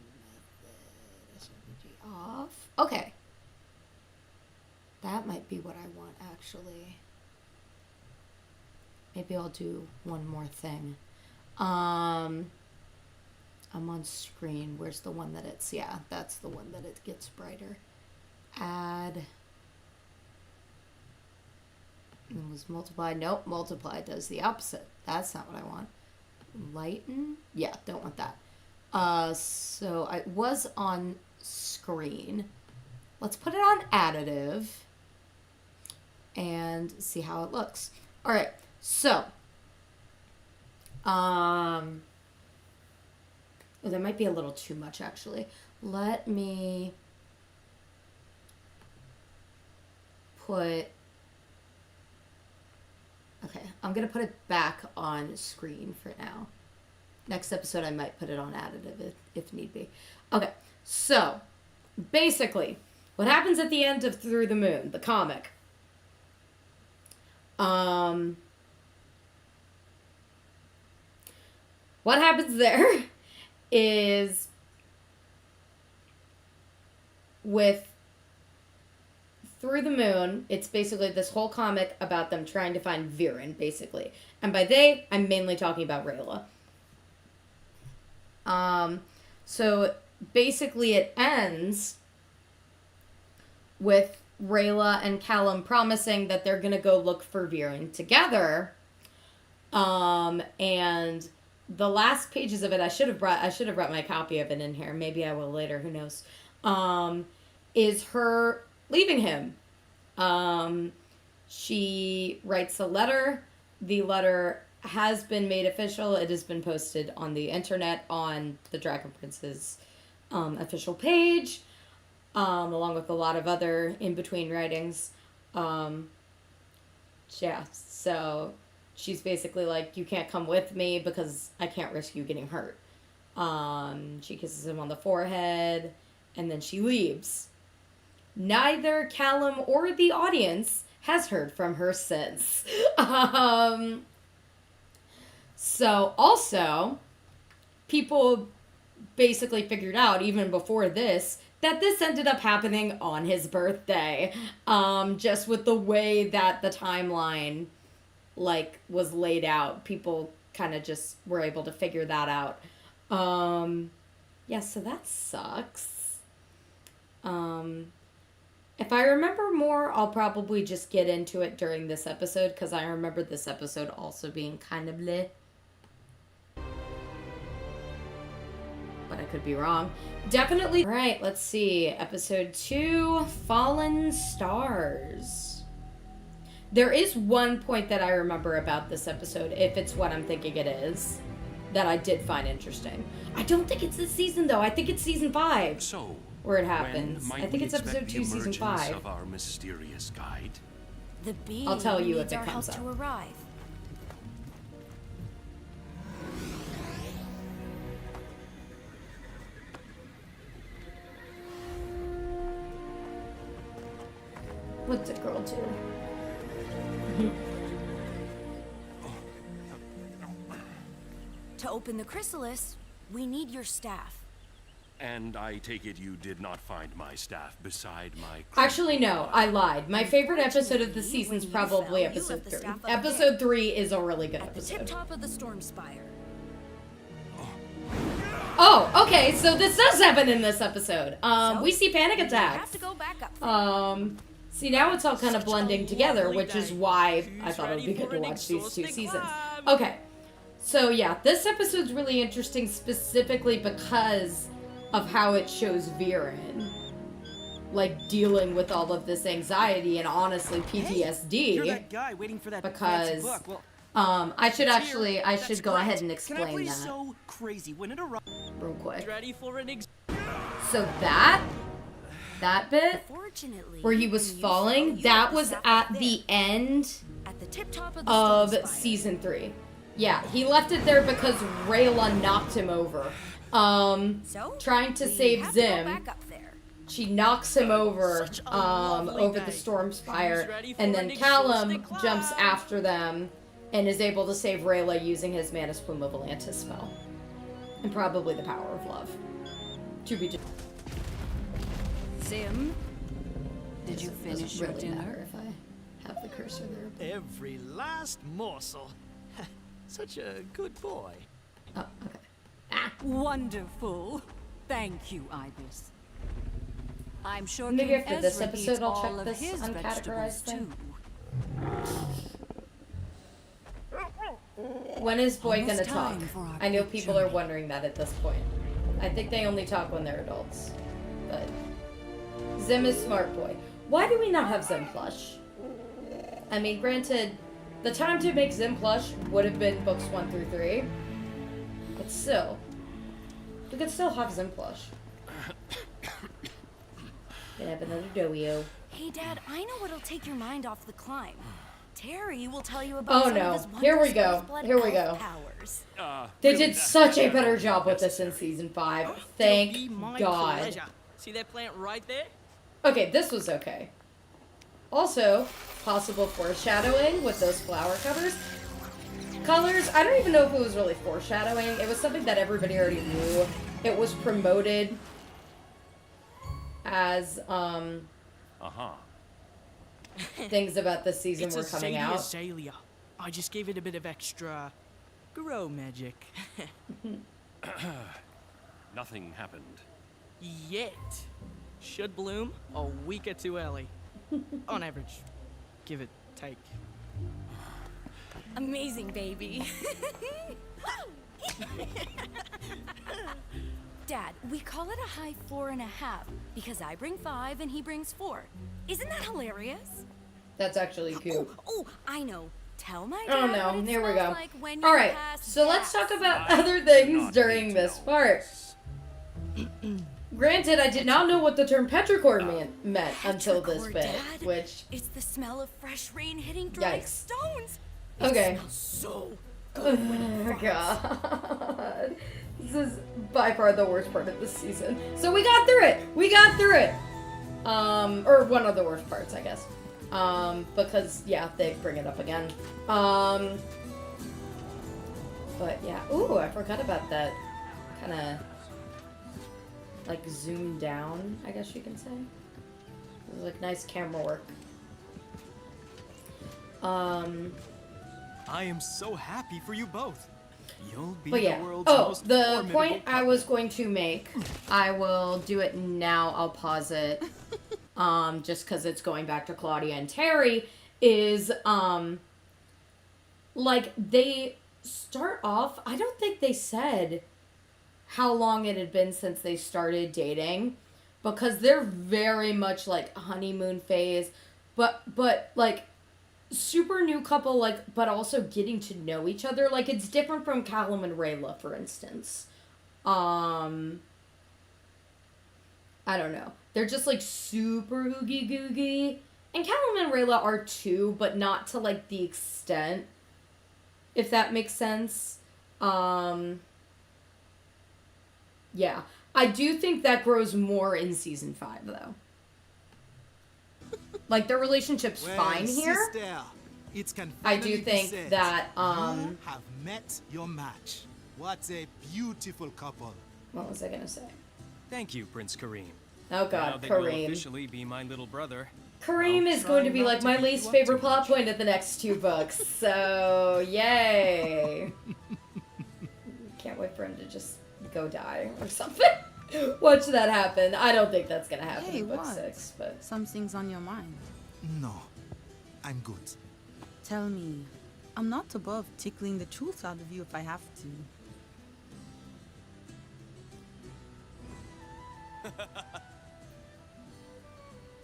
SRPG off. Okay. That might be what I want, actually. Maybe I'll do one more thing. I'm on screen. Where's the one that it's... Yeah, that's the one that it gets brighter. Add. It was multiply. Nope, multiply does the opposite. That's not what I want. Lighten? Yeah, don't want that. So I was on screen. Let's put it on additive and see how it looks. All right, so, oh, that might be a little too much, actually. Let me put, okay, I'm gonna put it back on screen for now. Next episode, I might put it on additive if need be. Okay, so, basically, what happens at the end of Through the Moon, the comic? What happens there is with Through the Moon, it's basically this whole comic about them trying to find Viren, basically. And by they, I'm mainly talking about Rayla. So basically it ends with Rayla and Callum promising that they're gonna go look for Viren together. And the last pages of it, I should have brought my copy of it in here. Maybe I will later, who knows. Is her leaving him. She writes a letter. The letter has been made official. It has been posted on the internet on the Dragon Prince's official page. Along with a lot of other in-between writings. Yeah, so she's basically like, you can't come with me because I can't risk you getting hurt. She kisses him on the forehead, and then she leaves. Neither Callum or the audience has heard from her since. So, also, people basically figured out, even before this, that this ended up happening on his birthday. Just with the way that the timeline, like, was laid out. People kind of just were able to figure that out. Yeah, so that sucks. If I remember more, I'll probably just get into it during this episode, because I remember this episode also being kind of bleh. But I could be wrong. Definitely. All right, let's see. Episode 2, Fallen Stars. There is one point that I remember about this episode, if it's what I'm thinking it is, that I did find interesting. I don't think it's this season, though. I think it's season 5. So, where it happens. when I think might it's we expect episode 2, the season emergence 5. of our mysterious guide? The being I'll tell you needs if it our comes help up. to arrive. What's a girl do? To open the chrysalis, we need your staff. And I take it you did not find my staff beside my... Actually, no, I lied. My favorite episode of the season is probably episode 3. Episode 3 is a really good At the tip episode. top of the storm spire. Oh, okay, so this does happen in this episode. We see panic Have attacks. to go back up. See, now it's all kind of blending together, which is why I thought it would be good to watch these 2 seasons. Okay, so yeah, this episode's really interesting specifically because of how it shows Viren, like, dealing with all of this anxiety and honestly PTSD. You're that guy waiting for that because, fancy book. Well, I should go ahead and Can I explain please that so crazy when it arrives? real quick. Ready for an So that bit Fortunately, where he was falling, that was at the end at the tip top of the of storm spire. season 3. Yeah, he left it there because Rayla knocked him over. Trying to save have to go Zim. back up there. She knocks him over, lovely over day. the storm spire, ready for and then an Callum exhausting jumps climb. after them and is able to save Rayla using his Manus Plume of Atlantis spell. And probably the power of love. To be Zim, did you finish doesn't your really dinner? matter if I have the cursor there. Every last morsel. Such a good boy. Oh, okay. Wonderful. Thank you, Ibis. I'm sure Maybe King after this Ezra eats episode I'll all check of this his uncategorized vegetables thing. too. When is Boy Almost gonna talk? time for our I know big people are journey. wondering that at this point. I think they only talk when they're adults. But Zim is smart boy. Why do we not have Zim plush? I mean, granted, the time to make Zim plush would have been books 1 through 3. But still, we could still have Zim plush. Gonna have another doyo. Hey, Dad, I know what'll take your mind off the climb. Terry will tell you about Oh some no, of his here we wondrous go, First-Blood here we elf go. powers. They Really, did that's such a not better really job with this in necessary. season 5. It'll be Thank my God. pleasure. See that plant right there? Okay, this was okay. Also, possible foreshadowing with those flower covers. Colors, I don't even know if it was really foreshadowing. It was something that everybody already knew. It was promoted as, things about this season It's were a coming Zadia out. Azalea. I just gave it a bit of extra grow magic. Nothing happened. Yet. Should bloom a week or two early. On average. Give it take. Amazing, baby. Dad, we call it a high 4.5 because I bring 5 and he brings 4. Isn't that hilarious? That's actually cute. Oh, I know. Tell my Oh dad no, what it here we smells go. like when you Alright, pass so let's gas. talk about I other do things not during need to this know part. Granted, I did not know what the term petrichor meant until this Petrichor, bit, Dad? which, It's the smell of fresh rain hitting dry Yikes. stones. okay. So Oh god. This is by far the worst part of this season. So we got through it! We got through it! Or one of the worst parts, I guess. Because, yeah, they bring it up again. But yeah. Ooh, I forgot about that. Kinda, like, zoom down, I guess you can say. It was, like, nice camera work. I am so happy for you both. You'll be But yeah. the world's Oh, most the formidable point I couple. was going to make, I will do it now. I'll pause it. Just because it's going back to Claudia and Terry, is, like, they start off, I don't think they said how long it had been since they started dating, because they're very much, like, honeymoon phase, but, like, super new couple, like, but also getting to know each other. Like, it's different from Callum and Rayla, for instance. I don't know. They're just, like, super oogie googie. And Callum and Rayla are too, but not to, like, the extent, if that makes sense. Yeah. I do think that grows more in season 5, though. Like, their relationship's fine here. Sister, it can I do finally be think said. that, You have met your match. What a beautiful couple. What was I gonna say? Thank you, Prince Kareem. Oh Now god, that you'll Kareem. officially be my little brother. Kareem is going to be like my least favorite plot point of the next 2 books. So, yay. Can't wait for him to just go die or something. Watch that happen. I don't think that's going to happen Hey, in book what? 6, but Something's on your mind. No, I'm good. Tell me. I'm not above tickling the truth out of you if I have to.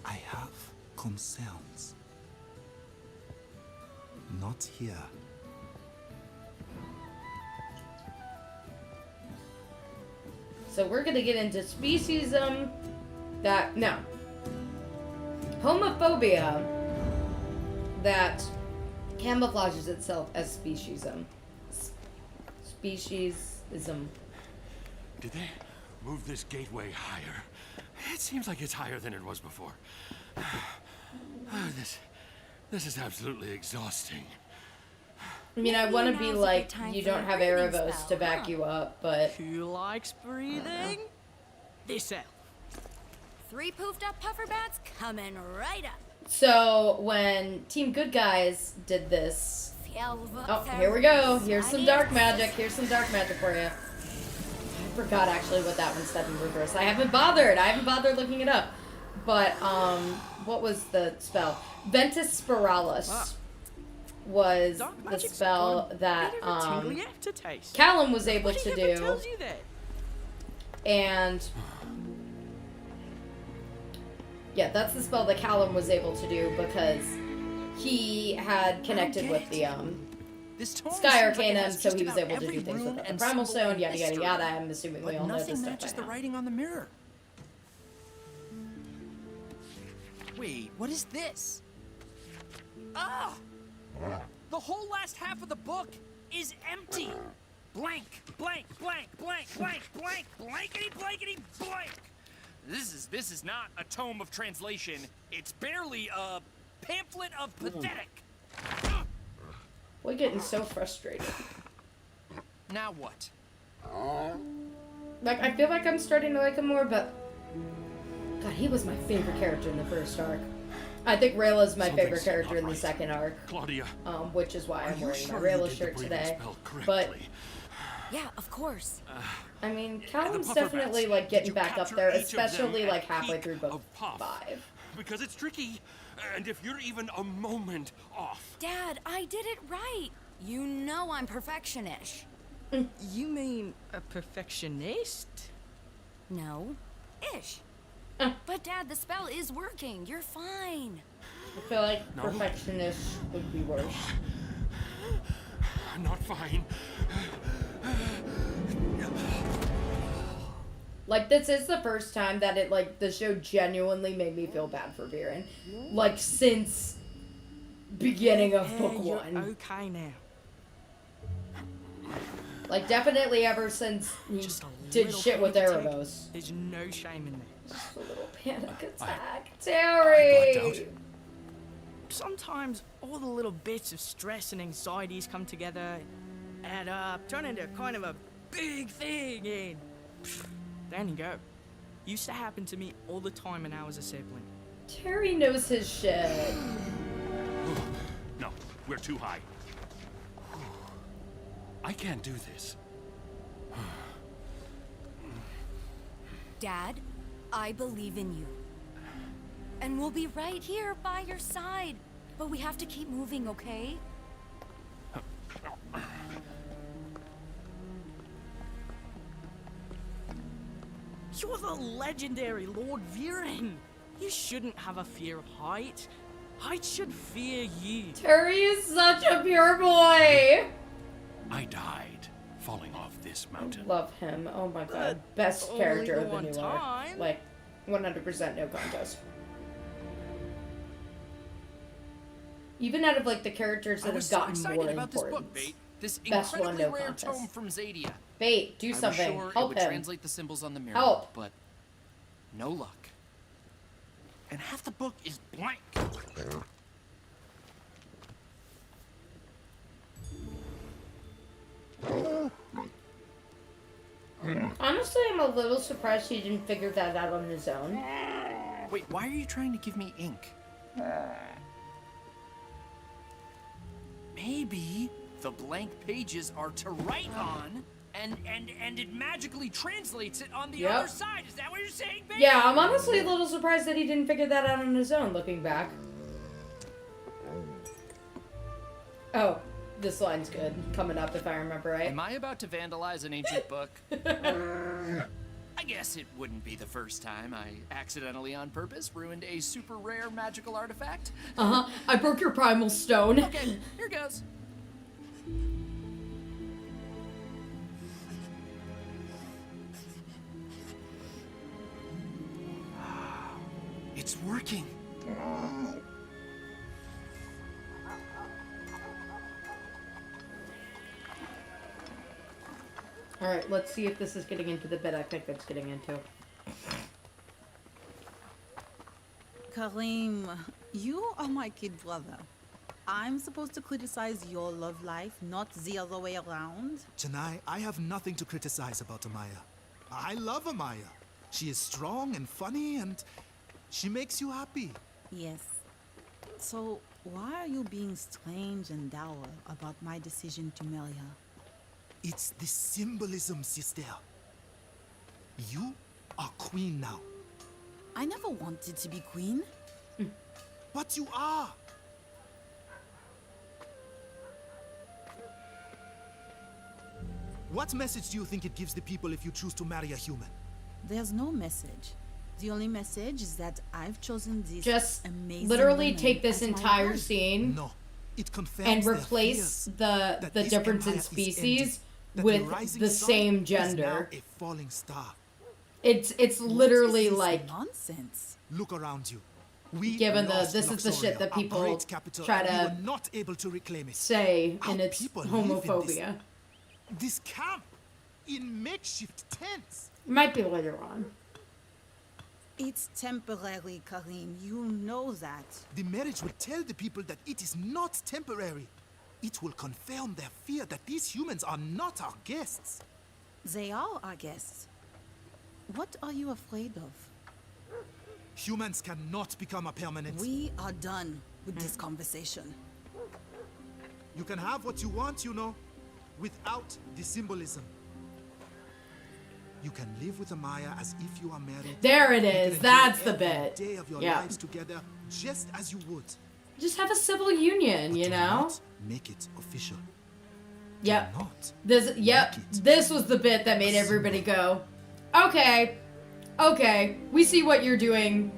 I have concerns. Not here. so we're going to get into speciesism that no. Homophobia that camouflages itself as speciesism. Speciesism. Did they move this gateway higher? It seems like it's higher than it was before. This is absolutely exhausting. I mean, I want to be like, you don't have Erebos to back you up, but... Who likes breathing? This elf. 3 poofed up puffer bats coming right up. So, when Team Good Guys did this... Oh, here we go. Here's some dark magic. Here's some dark magic for you. I forgot actually what that one said in reverse. I haven't bothered looking it up. But, what was the spell? Ventus Spiralis was the spell that, Callum was able to do. And... yeah, that's the spell that Callum was able to do because he had connected with the, Sky Arcanum, so he was able to do things with the Primal Stone, yada yada yada. I'm assuming we all know this Nothing stuff matches by the now. writing on the mirror. Wait, what is this? Ah! The whole last half of the book is empty. Blank, blank, blank, blank, blank, blank, blankety, blankety, blank. This is not a tome of translation. It's barely a pamphlet of pathetic. We're getting so frustrated. Now what? Like, I feel like I'm starting to like him more, but... God, he was my favorite character in the first arc. I think Rayla's my favorite character in the second arc. Claudia. Which is why I'm wearing my sure Rayla you did shirt the breathing today. spell But, correctly? Yeah, of course. I mean, Callum's puffer definitely, bats, like, did getting you back up capture there, each of them especially, at like, halfway peak through book of puff? 5. Because it's tricky, and if you're even a moment off... Dad, I did it right. You know I'm perfectionish. You mean a perfectionist? No. Ish. But Dad, the spell is working. You're fine. I feel like perfectionist would be worse. Not fine. Like, this is the first time that it, like, the show genuinely made me feel bad for Viren. Like, since beginning of book You're 1. okay now. Like, definitely ever since he did shit with Erebos. There's no shame in that. Just a little panic attack. Terry! Sometimes all the little bits of stress and anxieties come together, add up, turn into kind of a big thing, and down you go. Used to happen to me all the time when I was a sibling. Terry knows his shit. No, we're too high. I can't do this. Dad, I believe in you. And we'll be right here by your side. But we have to keep moving, okay? You're the legendary Lord Viren. You shouldn't have a fear of height. Height should fear you. Terry is such a pure boy! I died falling off this mountain. Love him. Oh my god. Best only character the of the one new arc. time. Like, 100% no contest. Even out of, like, the characters that have gotten more about this important. book, Bait. This Best one, incredibly no rare contest. tome from Zadia. Bait, do I was something. sure Help it would him. translate the symbols on the mirror, Help. but no luck. And half the book is blank. Honestly, I'm a little surprised he didn't figure that out on his own. Wait, why are you trying to give me ink? Maybe the blank pages are to write on, and it magically translates it on the other side. Is that what you're saying, baby? Yeah, I'm honestly a little surprised that he didn't figure that out on his own, looking back. Oh, this line's good. Coming up, if I remember right. Am I about to vandalize an ancient book? I guess it wouldn't be the first time I accidentally on purpose ruined a super rare magical artifact. Uh-huh. I broke your primal stone. Okay, here goes. It's working. Alright, let's see if this is getting into the bit I think it's getting into. Karim, you are my kid brother. I'm supposed to criticize your love life, not the other way around. Janai, I have nothing to criticize about Amaya. I love Amaya. She is strong and funny and she makes you happy. Yes. So, why are you being strange and dour about my decision to marry her? It's the symbolism, sister. You are queen now. I never wanted to be queen. But you are. What message do you think it gives the people if you choose to marry a human? There's no message. The only message is that I've chosen this Just amazing literally woman take this as my entire wife. scene No, it confirms and their replace fears the that the this difference in empire is species ending, that with rising the sun same is now gender. a falling star. It's literally What is this like nonsense. Look around you. We given the lost this is the shit Luxoria, that our people great capital, try and we to were not able to reclaim it. say Our in its people live in homophobia. This camp in makeshift tents. Might be later on. It's temporary, Karim. You know that. The marriage will tell the people that it is not temporary. It will confirm their fear that these humans are not our guests. They are our guests. What are you afraid of? Humans cannot become a permanent. We are done with this conversation. You can have what you want, you know, without the symbolism. You can live with Amaya as if you are married. There it You is. can That's enjoy the every bit. day of your Yeah. lives together, just as you would. Just have a civil union, you Do know? not make it official. Yep. Do not. This was the bit that made everybody go, okay, we see what you're doing,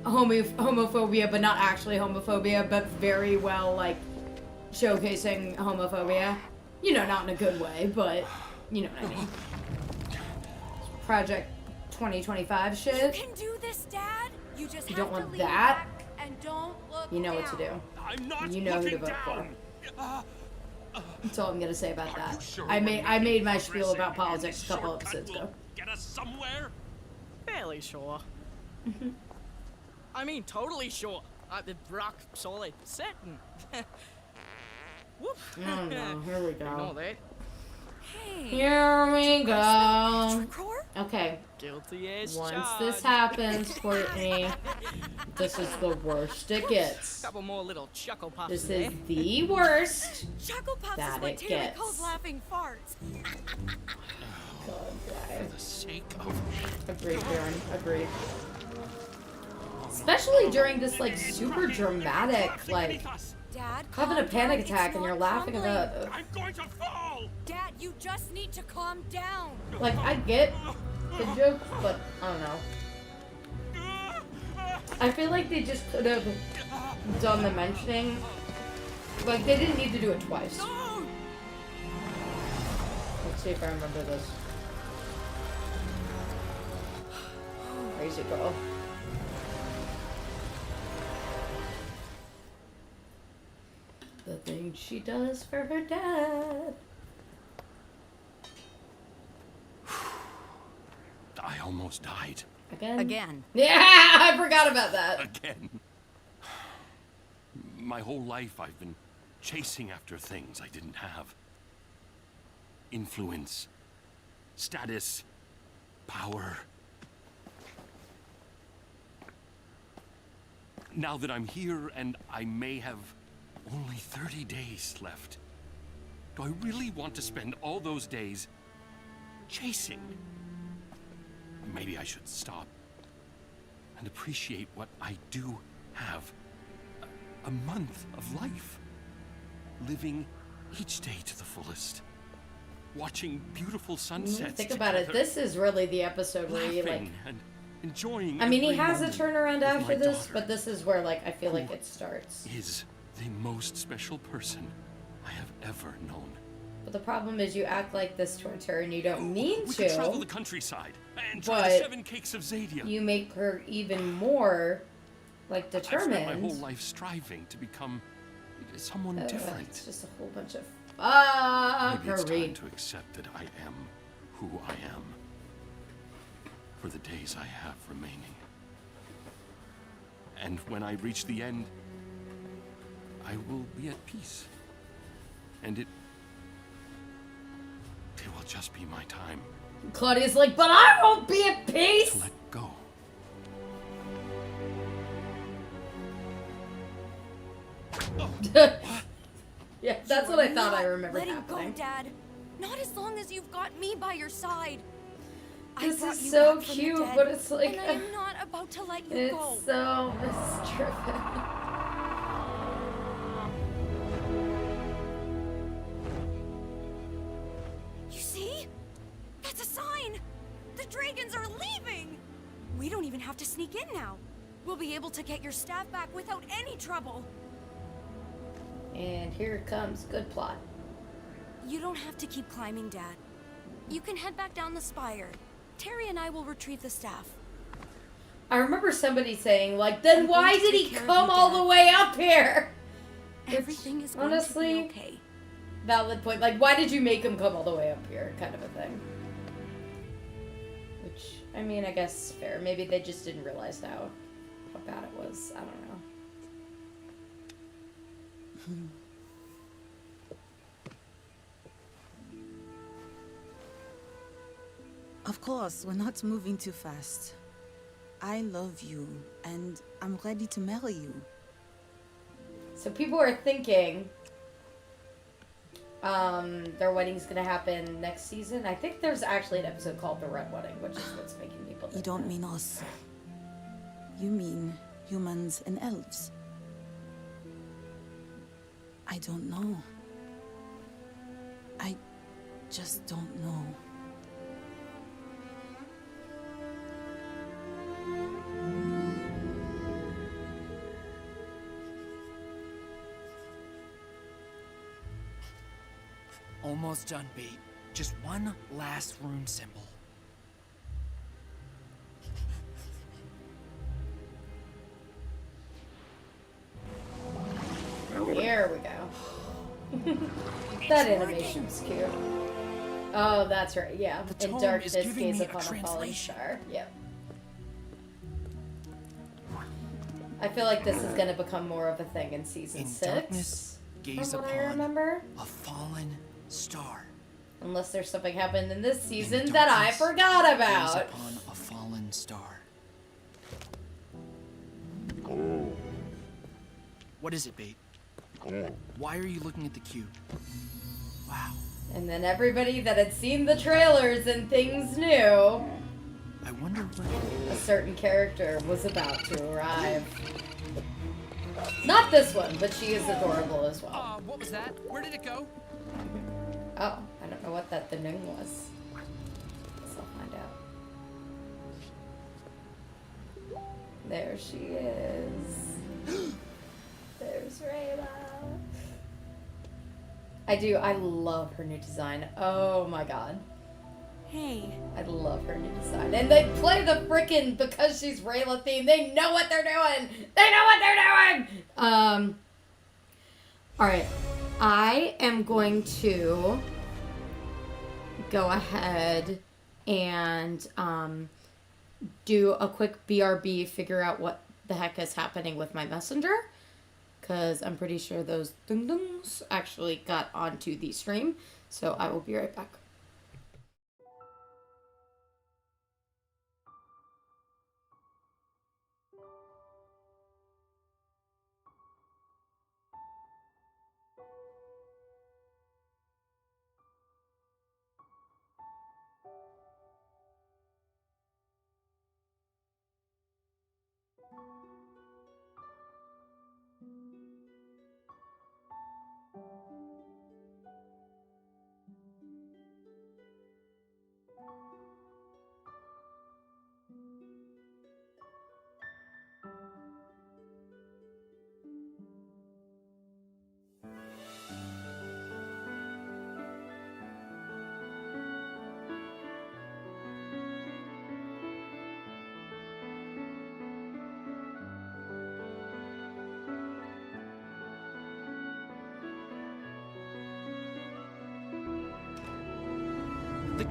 homophobia, but not actually homophobia, but very well, like, showcasing homophobia. You know, not in a good way, but you know what I mean. Project 2025 shit. You can do this, Dad. You just You have don't to want lean that? back and don't look You know down. what to do. I'm not You know who to looking vote for. down. That's all I'm gonna say about that. Sure I we're made my making spiel about progress politics a couple and this episodes shortcut ago. will get us somewhere. Fairly sure. I mean, totally sure. The rock solid certain. Whoop. Oh no, here we go. Ignore that. Hey. Here we go. Tricor? Okay. Guilty as Once charged. this happens, Courtney, this is the worst it gets. Couple more little chuckle puffs This there. is the worst Chuckle Puffs that is what it Terry gets. calls laughing farts. For the sake of... Agreed, Baron. Agreed. Especially during this, like, super dramatic, like, Dad, having a calm panic down. It's attack and not you're laughing crumbling. about it. I'm going to fall! Dad, you just need to calm down. Like, I get the joke, but I don't know. I feel like they just could have done the mentioning. Like, they didn't need to do it twice. Let's see if I remember this. Crazy girl. The thing she does for her dad. I almost died. Again? Yeah, I forgot about that. Again. My whole life I've been chasing after things I didn't have. Influence. status, power. Now that I'm here and I may have only 30 days left, do I really want to spend all those days chasing? Maybe I should stop and appreciate what I do have. A month of life. Living each day to the fullest. Watching beautiful sunsets. Think about it. This is really the episode where you like and enjoying. I mean, he every has a moment turnaround with after my this, daughter, but this is where like I feel like it starts. is the most special person I have ever known. But the problem is you act like this towards her and you don't mean We to. could travel the countryside and try the But 7 cakes of Zadia. you make her even more like I've spent my determined. whole life striving to become someone different. It's just a whole bunch of Maybe it's time fuckery. to accept that I am who I am for the days I have remaining. And when I reach the end, I will be at peace. And it will just be my time Claudia's like, but I won't be at peace. to let go. Yeah, that's what I thought I remembered Letting happening. go, Dad. Not as long as you've got me by your side. This I brought is you so back from the cute, dead, but it's like, and I am not about to let you It's go. so misdriven. You see? That's a sign. The dragons are leaving. We don't even have to sneak in now. We'll be able to get your staff back without any trouble. And here comes good plot. You don't have to keep climbing, Dad. You can head back down the spire. Terry and I will retrieve the staff. I remember somebody saying, like, then why did he take care of come you, all Dad. the way up here? Everything is going honestly, to be okay. Valid point. Like, why did you make him come all the way up here? Kind of a thing. Which, I mean, I guess fair. Maybe they just didn't realize how bad it was. I don't know. Of course, we're not moving too fast. I love you, and I'm ready to marry you. So people are thinking their wedding's gonna happen next season. I think there's actually an episode called The Red Wedding, which is what's making people think You don't that. mean us. You mean humans and elves. I don't know. I just don't know. Almost done, Bait. Just one last rune symbol. Here we go. That animation's cute. Oh, that's right. Yeah. The In tome darkness, is giving gaze me a upon a falling translation. star. Yep. I feel like this is gonna become more of a thing in season In 6. darkness, gaze from what I upon remember. a fallen star. Unless there's something happened in this season In that I darkness, forgot gaze about. upon a fallen star. What is it, Bait? Why are you looking at the cube? Wow. And then everybody that had seen the trailers and things knew I wonder what... a certain character was about to arrive. Not this one, but she is adorable as well. What was that? Where did it go? Oh, I don't know what that thing was. Guess I'll find out. There she is. There's Rayla. I love her new design. Oh my god. Hey. I love her new design. And they play the frickin' because she's Rayla theme. They know what they're doing. They know what they're doing. Alright. I am going to go ahead and do a quick BRB, figure out what the heck is happening with my messenger. Because I'm pretty sure those ding-dongs actually got onto the stream. So I will be right back.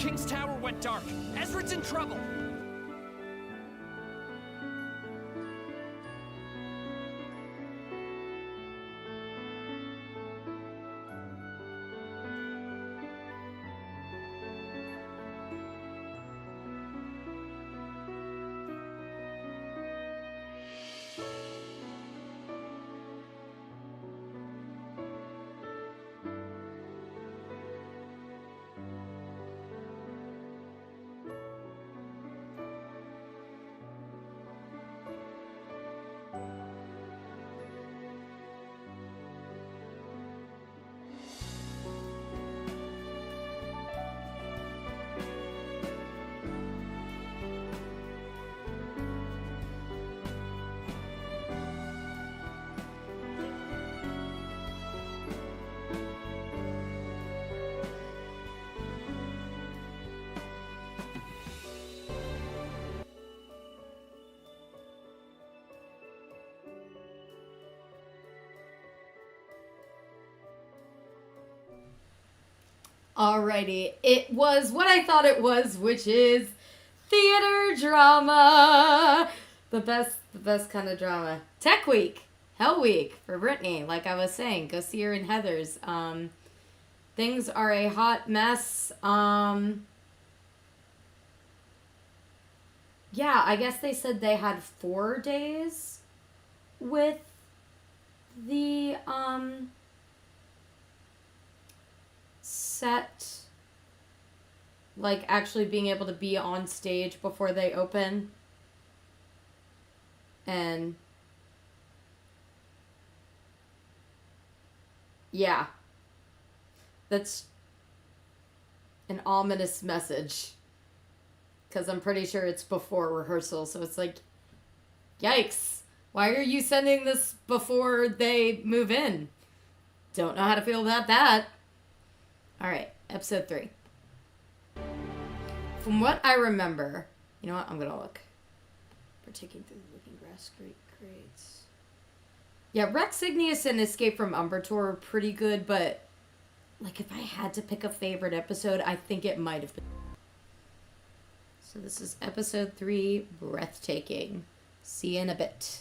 King's Tower went dark. Ezra's in trouble. Alrighty, it was what I thought it was, which is theater drama. The best kind of drama. Tech Week, Hell Week for Brittany. Like I was saying, go see her in Heather's. Things are a hot mess. Yeah, I guess they said they had 4 days with the set, like actually being able to be on stage before they open. And yeah, that's an ominous message, because I'm pretty sure it's before rehearsal. So it's like, yikes, why are you sending this before they move in? Don't know how to feel about that. All right, episode 3. From what I remember, you know what? I'm gonna look. Partaking through the looking grass, great. Yeah, Rex Igneous and Escape from Umbertor are pretty good, but like if I had to pick a favorite episode, I think it might have been. So this is episode 3, Breathtaking. See you in a bit.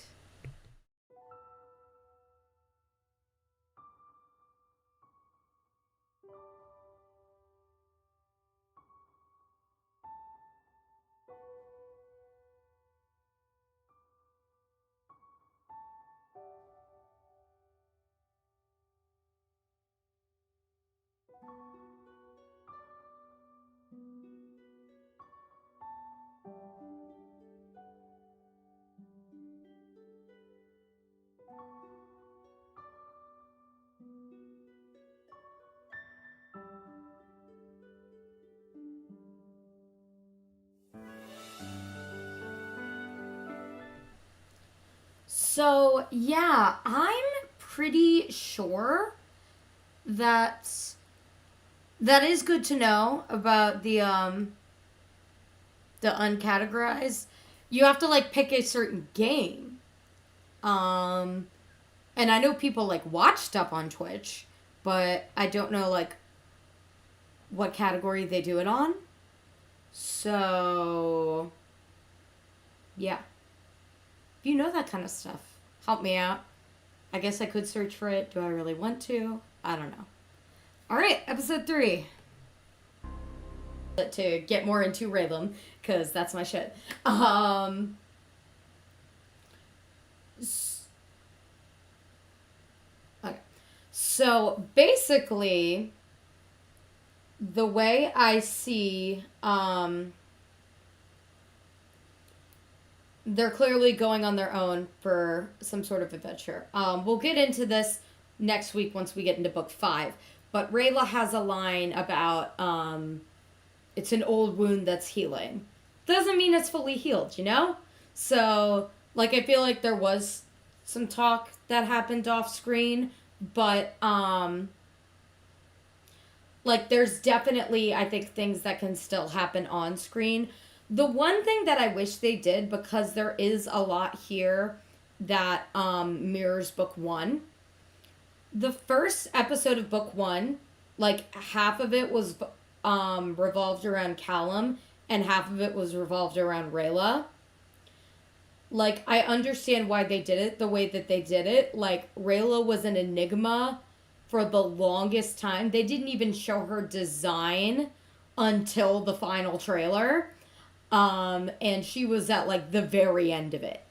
So, yeah, I'm pretty sure that is good to know about the uncategorized. You have to like pick a certain game. And I know people like watch stuff on Twitch, but I don't know like what category they do it on. So, yeah. If you know that kind of stuff, help me out. I guess I could search for it. Do I really want to? I don't know. All right, episode 3. To get more into Raylan, because that's my shit. Okay. So basically, the way I see, they're clearly going on their own for some sort of adventure. We'll get into this next week once we get into book 5. But Rayla has a line about it's an old wound that's healing. Doesn't mean it's fully healed, you know? So, like, I feel like there was some talk that happened off screen, but like there's definitely, I think, things that can still happen on screen. The one thing that I wish they did, because there is a lot here that mirrors book 1. The first episode of book 1, like half of it was revolved around Callum and half of it was revolved around Rayla. Like, I understand why they did it the way that they did it. Like, Rayla was an enigma for the longest time. They didn't even show her design until the final trailer. And she was at, like, the very end of it.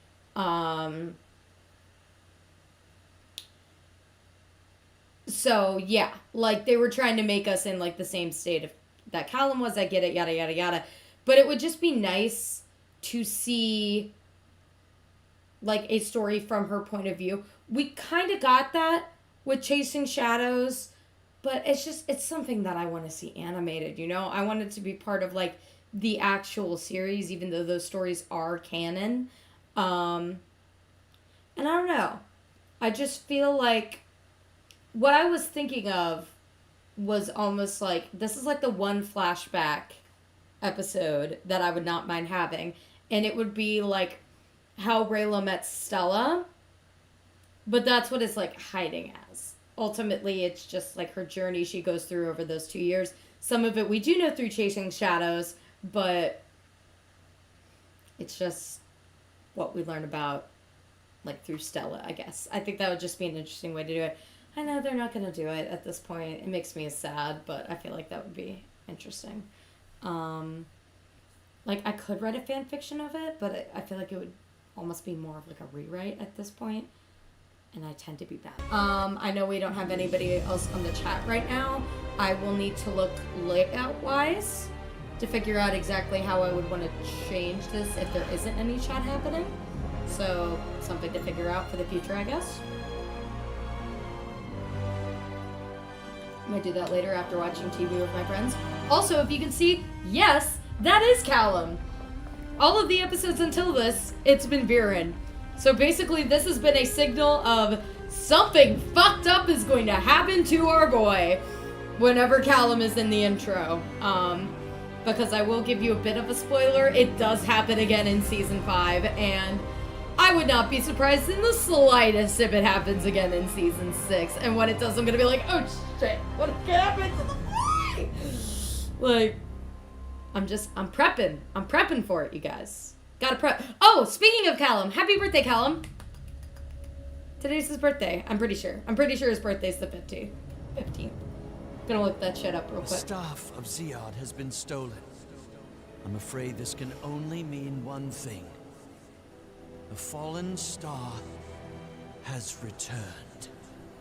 So, yeah. Like, they were trying to make us in, like, the same state of that Callum was. I get it, yada, yada, yada. But it would just be nice to see, like, a story from her point of view. We kind of got that with Chasing Shadows, but it's something that I want to see animated, you know? I want it to be part of, like, the actual series, even though those stories are canon. And I don't know. I just feel like what I was thinking of was almost like, this is like the one flashback episode that I would not mind having. And it would be like how Rayla met Stella, but that's what it's like hiding as. Ultimately, it's just like her journey she goes through over those 2 years. Some of it we do know through Chasing Shadows, but it's just what we learn about, like, through Stella, I guess. I think that would just be an interesting way to do it. I know they're not going to do it at this point. It makes me sad, but I feel like that would be interesting. Like, I could write a fan fiction of it, but I feel like it would almost be more of like a rewrite at this point, and I tend to be bad. I know we don't have anybody else on the chat right now. I will need to look layout-wise to figure out exactly how I would want to change this if there isn't any chat happening. So, something to figure out for the future, I guess. Might do that later after watching TV with my friends. Also, if you can see, yes, that is Callum. All of the episodes until this, it's been Viren. So basically, this has been a signal of something fucked up is going to happen to our boy whenever Callum is in the intro. Because I will give you a bit of a spoiler, it does happen again in Season 5, and I would not be surprised in the slightest if it happens again in Season 6. And when it does, I'm gonna be like, oh shit, what happened to the boy? Like, I'm prepping. I'm prepping for it, you guys. Gotta prep. Oh, speaking of Callum, happy birthday, Callum. Today's his birthday, I'm pretty sure. I'm pretty sure his birthday's the 15th. Gonna look that shit up real quick. The staff of Ziad has been stolen. I'm afraid this can only mean one thing. The fallen star has returned.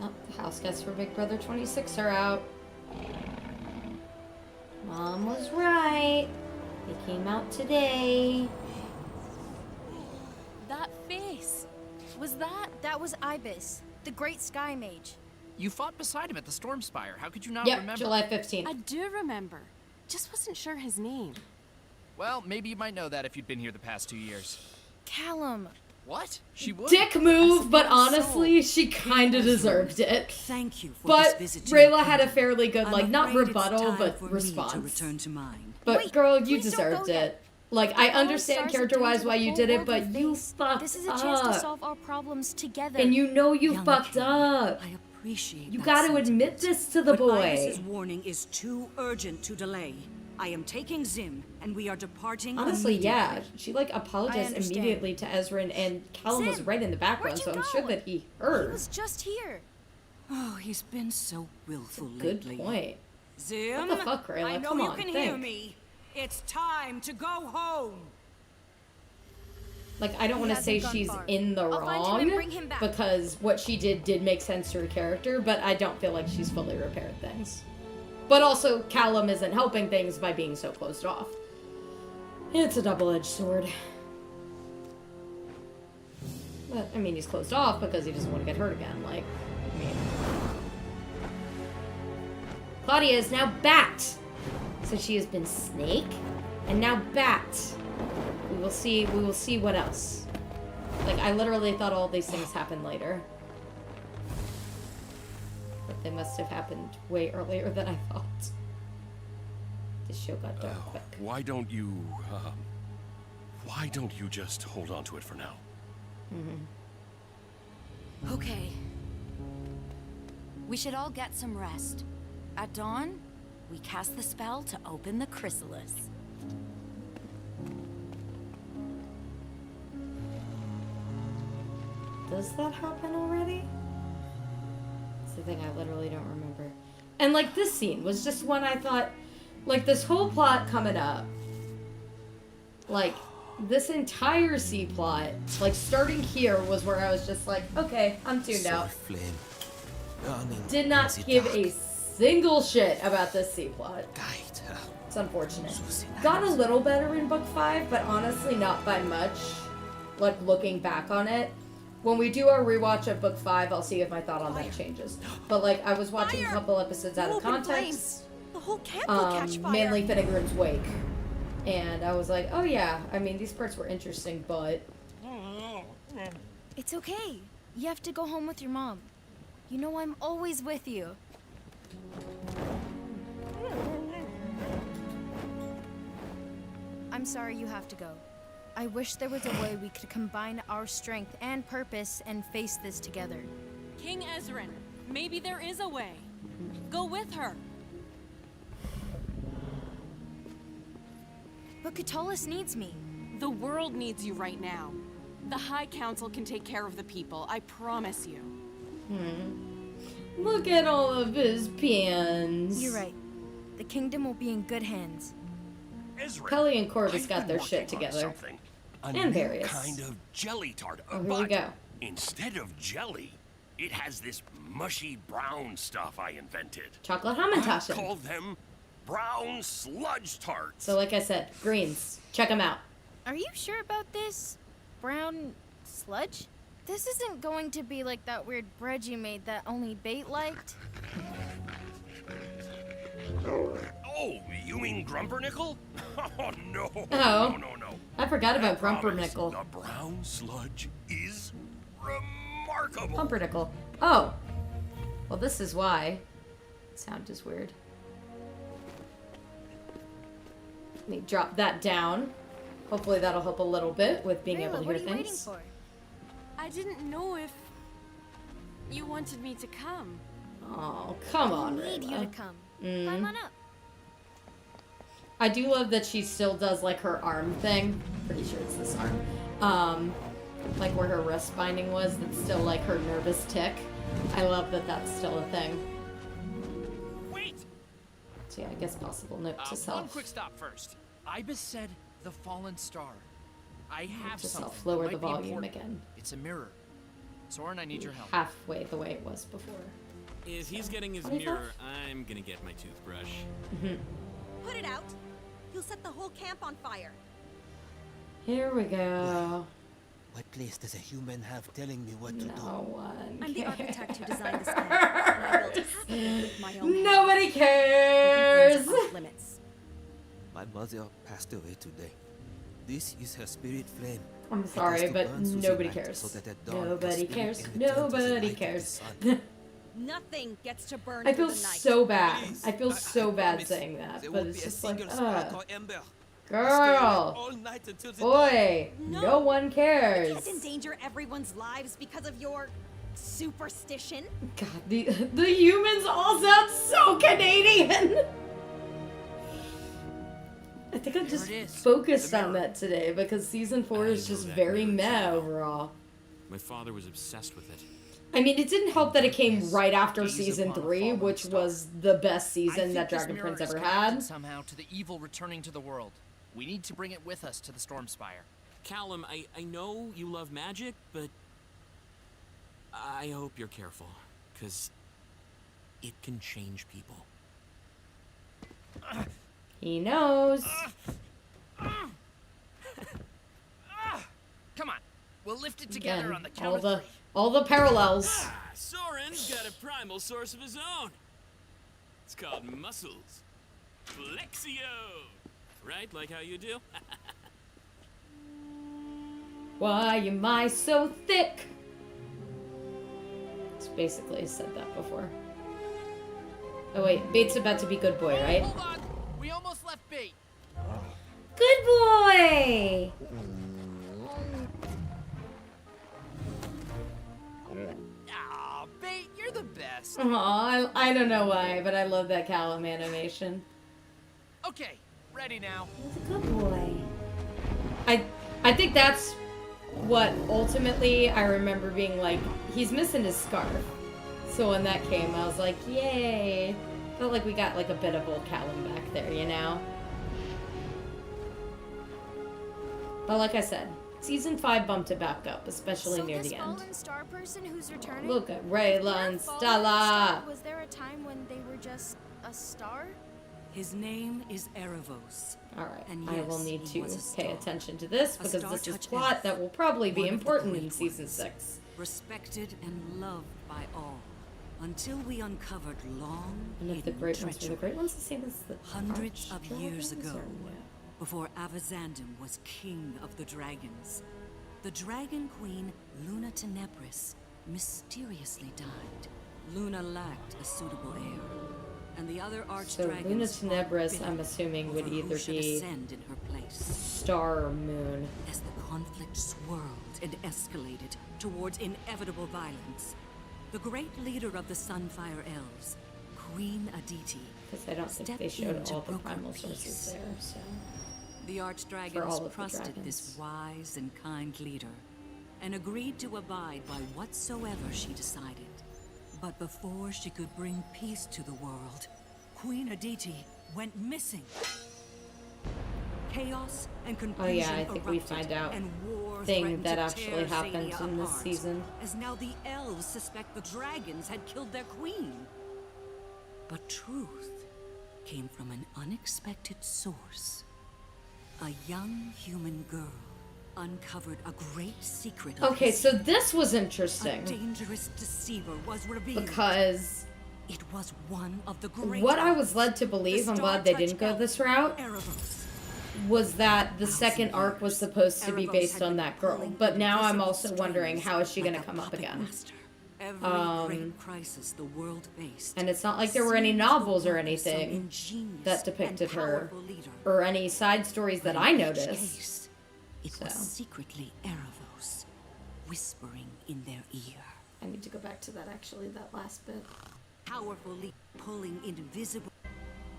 Oh, the house guests for Big Brother 26 are out. Mom was right. They came out today. That face. Was that? That was Ibis, the great sky mage. You fought beside him at the Storm Spire. How could you not Yep, remember? July 15th. I do remember. Just wasn't sure his name. Well, maybe you might know that if you'd been here the past 2 years. Callum. What? She would? Dick move, but honestly, she kind of deserved it. Thank you for but this visit to your Rayla had a kingdom. fairly good, like, I'm not afraid it's rebuttal, time but for me response. to return to mine. But Wait, girl, you please don't deserved go yet. it. Like, I understand character-wise why you did it, but you fucked This is a chance to up. solve our problems together. And you know you Young fucked king, up. I appreciate You that gotta sentiment. admit this to the But boy. Ibis's warning is too urgent to delay. I am taking Zim, and we are departing Honestly, yeah. immediately. She, like, I apologized understand. immediately to Ezra, and Callum was Zim, right in the background, where'd so you I'm sure go? that he He heard. was just here. Oh, he's been so willful Good lately. point. Zim, What the fuck, Rayla? I know Come you on, can think. hear me. It's time to go home. Like, I don't He want to hasn't say gone she's far. in the I'll find him and wrong, bring him back. because what she did make sense to her character, but I don't feel like she's fully repaired things. But also, Callum isn't helping things by being so closed off. It's a double-edged sword. But, I mean, he's closed off because he doesn't want to get hurt again. Like, I mean... Claudia is now Bat! So she has been Snake, and now Bat. We will see what else. Like, I literally thought all these things happened later. But they must have happened way earlier than I thought. This show got dark quick. Why don't you just hold on to it for now? Okay. We should all get some rest. At dawn, we cast the spell to open the chrysalis. Does that happen already? It's the thing I literally don't remember. And like this scene was just when I thought, like this whole plot coming up, like this entire C plot, like starting here was where I was just like, okay, I'm tuned out. Did not give a single shit about this C plot. It's unfortunate. Got a little better in book 5, but honestly not by much. Like looking back on it. When we do our rewatch of book 5, I'll see if my thought on that changes. But like I was watching a couple episodes out of context. The whole camp will catch fire. Mainly Finnegan's Wake. And I was like, oh yeah, I mean these parts were interesting, but It's okay. You have to go home with your mom. You know I'm always with you. I'm sorry you have to go. I wish there was a way we could combine our strength and purpose and face this together. King Ezrin, maybe there is a way. Go with her. But Katalis needs me. The world needs you right now. The High Council can take care of the people, I promise you. Look at all of his pins. You're right. The kingdom will be in good hands. Kelly and Corvus got their shit together. And various. Kind of jelly tart. Oh, here we go. Instead of jelly, it has this mushy brown stuff I invented. Chocolate I Hamantaschen. call them brown sludge tarts. So like I said, greens. Check them out. Are you sure about this? Brown sludge? This isn't going to be like that weird bread you made that only Bait liked. Oh, you mean Grumpernickel? Oh, no. Oh. No. I forgot about I promise, Grumpernickel. The brown sludge is remarkable. Pumpernickel. Oh. Well, this is why. Sound is weird. Let me drop that down. Hopefully that'll help a little bit with being able to hear what are you waiting things. for? I didn't know if you wanted me to come. Oh, come on, I need you Rayla. to come. Climb on up. I do love that she still does like her arm thing. Pretty sure it's this arm. Like where her wrist binding was. That's still like her nervous tick. I love that that's still a thing. Wait! So yeah, I guess possible note to self. One quick stop first. Ibis said the fallen star. I have To something self, that lower might the be volume important. again. It's a mirror. Soren, I need your help. Halfway the way it was before. If he's getting his 25? mirror, I'm gonna get my toothbrush. Put it out. You'll set the whole camp on fire. Here we go. What place does a human have telling me what to do? No one I'm the cares. architect who designed this camp, and I built half of it with my own hands. Nobody cares. Off limits. My mother passed away today. This is her spirit flame. I'm It has sorry, to but burn through the nobody night cares. so that at dawn her Nobody spirit cares. can return to the Nobody light of the cares. sun. Nothing gets to burn I through feel the night. so bad. Please, I feel so bad promise saying that, there but won't it's be a just like, single spark or ember. Stay awake girl, all night until the boy, No. no one You cares. can't endanger everyone's lives because of your superstition. God, the humans all sound so Canadian. I think I There just it is. focused The on mirror. that today because season 4 I is know just that very mirror meh too. overall. My father was obsessed with it. I mean, it didn't help that it came right after Gaze season upon a 3, fallen which star. was the best I season think that this Dragon mirror Prince is ever connected had. somehow to the evil returning to the world. We need to bring it with us to the Stormspire. Callum, I know you love magic, but I hope you're careful, because it can change people. He knows. Come on, we'll lift it together Again, on the count of three. all the parallels. Ah, Soren's got a primal source of his own. It's called muscles. Flexio! Right, like how you do? Why am I so thick? It's basically said that before. Oh wait, Bait's about to be good boy, right? Hold on, we almost left Bait. Good boy! Aw, Bait, you're the best. Aw, I I don't know why, but I love that Callum animation. Okay, ready now. Good boy. I think that's what ultimately I remember being like, he's missing his scarf. So when that came, I was like, yay. Felt like we got like a bit of old Callum back there, you know? But like I said, season 5 bumped it back up, especially near the end. Fallen star person who's returning? Look at Raylan If they're Stella. fallen star, was there a time when they were just a star? His name is Erebos. Alright, And I will yes, need he to was a pay star. attention to this A because this is star-touched plot elf, that will probably be one of the important in great season ones. 6. Respected and loved by all, until we uncovered long And if the hidden great ones were treachery. the great ones, the same as the Hundreds of years Archdragons, ago, or what? before Avazandum was king of the dragons, the dragon queen Luna Tenebris mysteriously died. Luna lacked a suitable heir, and the other So archdragons Luna fought Tenebris, bitter I'm assuming, would over who either should be ascend in her place. star or moon. As the conflict swirled and escalated towards inevitable violence, the great leader of the Sunfire Elves, Queen Aditi, Because I don't think stepped they showed in to all the broker primal peace. sources there, so... The For all archdragons of the trusted this dragons. wise and kind leader and agreed to abide by whatsoever she decided. But before she could bring peace to the world, Queen Aditi went missing. Chaos and confusion Oh yeah, I think we erupted, find out and war thing threatened that to actually tear happened Zadia in this apart, season. as now the elves suspect the dragons had killed their queen. But truth came from an unexpected source. A young human girl uncovered a great secret of Okay, history. so this was interesting. A dangerous deceiver was revealed. Because it was one of the great what I ones, was led to believe, the I'm glad they didn't go Star-Touched this route, Erebos. was that the second arc was supposed to be based on that girl. But now I'm also wondering, how is she going to come up again? Every great crisis the world faced. And it's not like there were any seemed the novels or work of some anything ingenious that depicted and her, powerful leader. or any side stories that I In each noticed. case, it was secretly Erebos, whispering in their ear. I need to go back to that, actually, that last bit. Powerfully pulling invisible.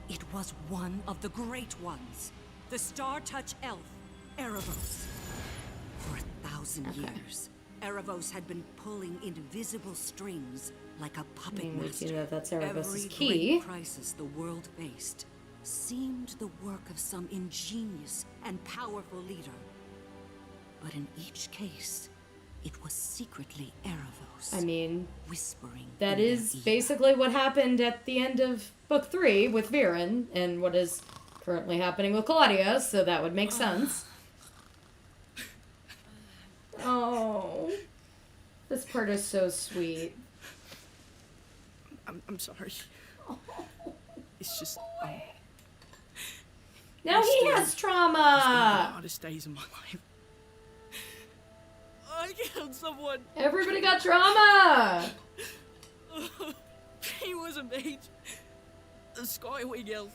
It was one of the great ones, the Star-Touch elf, Erebos. For 1,000 years, Erebos had been pulling invisible strings like a puppet I mean, we master. do know that's Erebos' Every key. great crisis the world faced seemed the work of some ingenious and powerful leader. But in each case, it was secretly Erebos. I mean, whispering. that in is their ear. basically what happened at the end of book 3 with Viren, and what is currently happening with Claudia, so that would make sense. Oh, this part is so sweet. I'm sorry. It's just. Now he has It's one trauma! of the hardest days of my life. I killed someone. Everybody got trauma! He was a mage, a Skywing elf,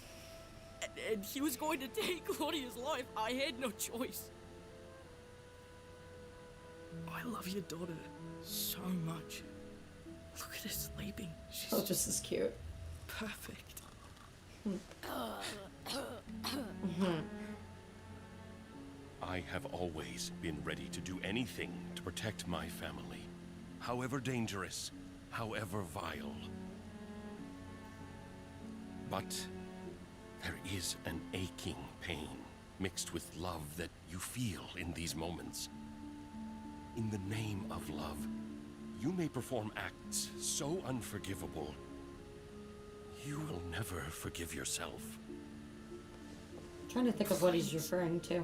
and he was going to take Claudia's life. I had no choice. I love your daughter so much. Look at her sleeping. She's Oh, just as cute. perfect. I have always been ready to do anything to protect my family, however dangerous, however vile. But there is an aching pain mixed with love that you feel in these moments. In the name of love, you may perform acts so unforgivable, you will never forgive yourself. I'm trying to think of what he's referring to.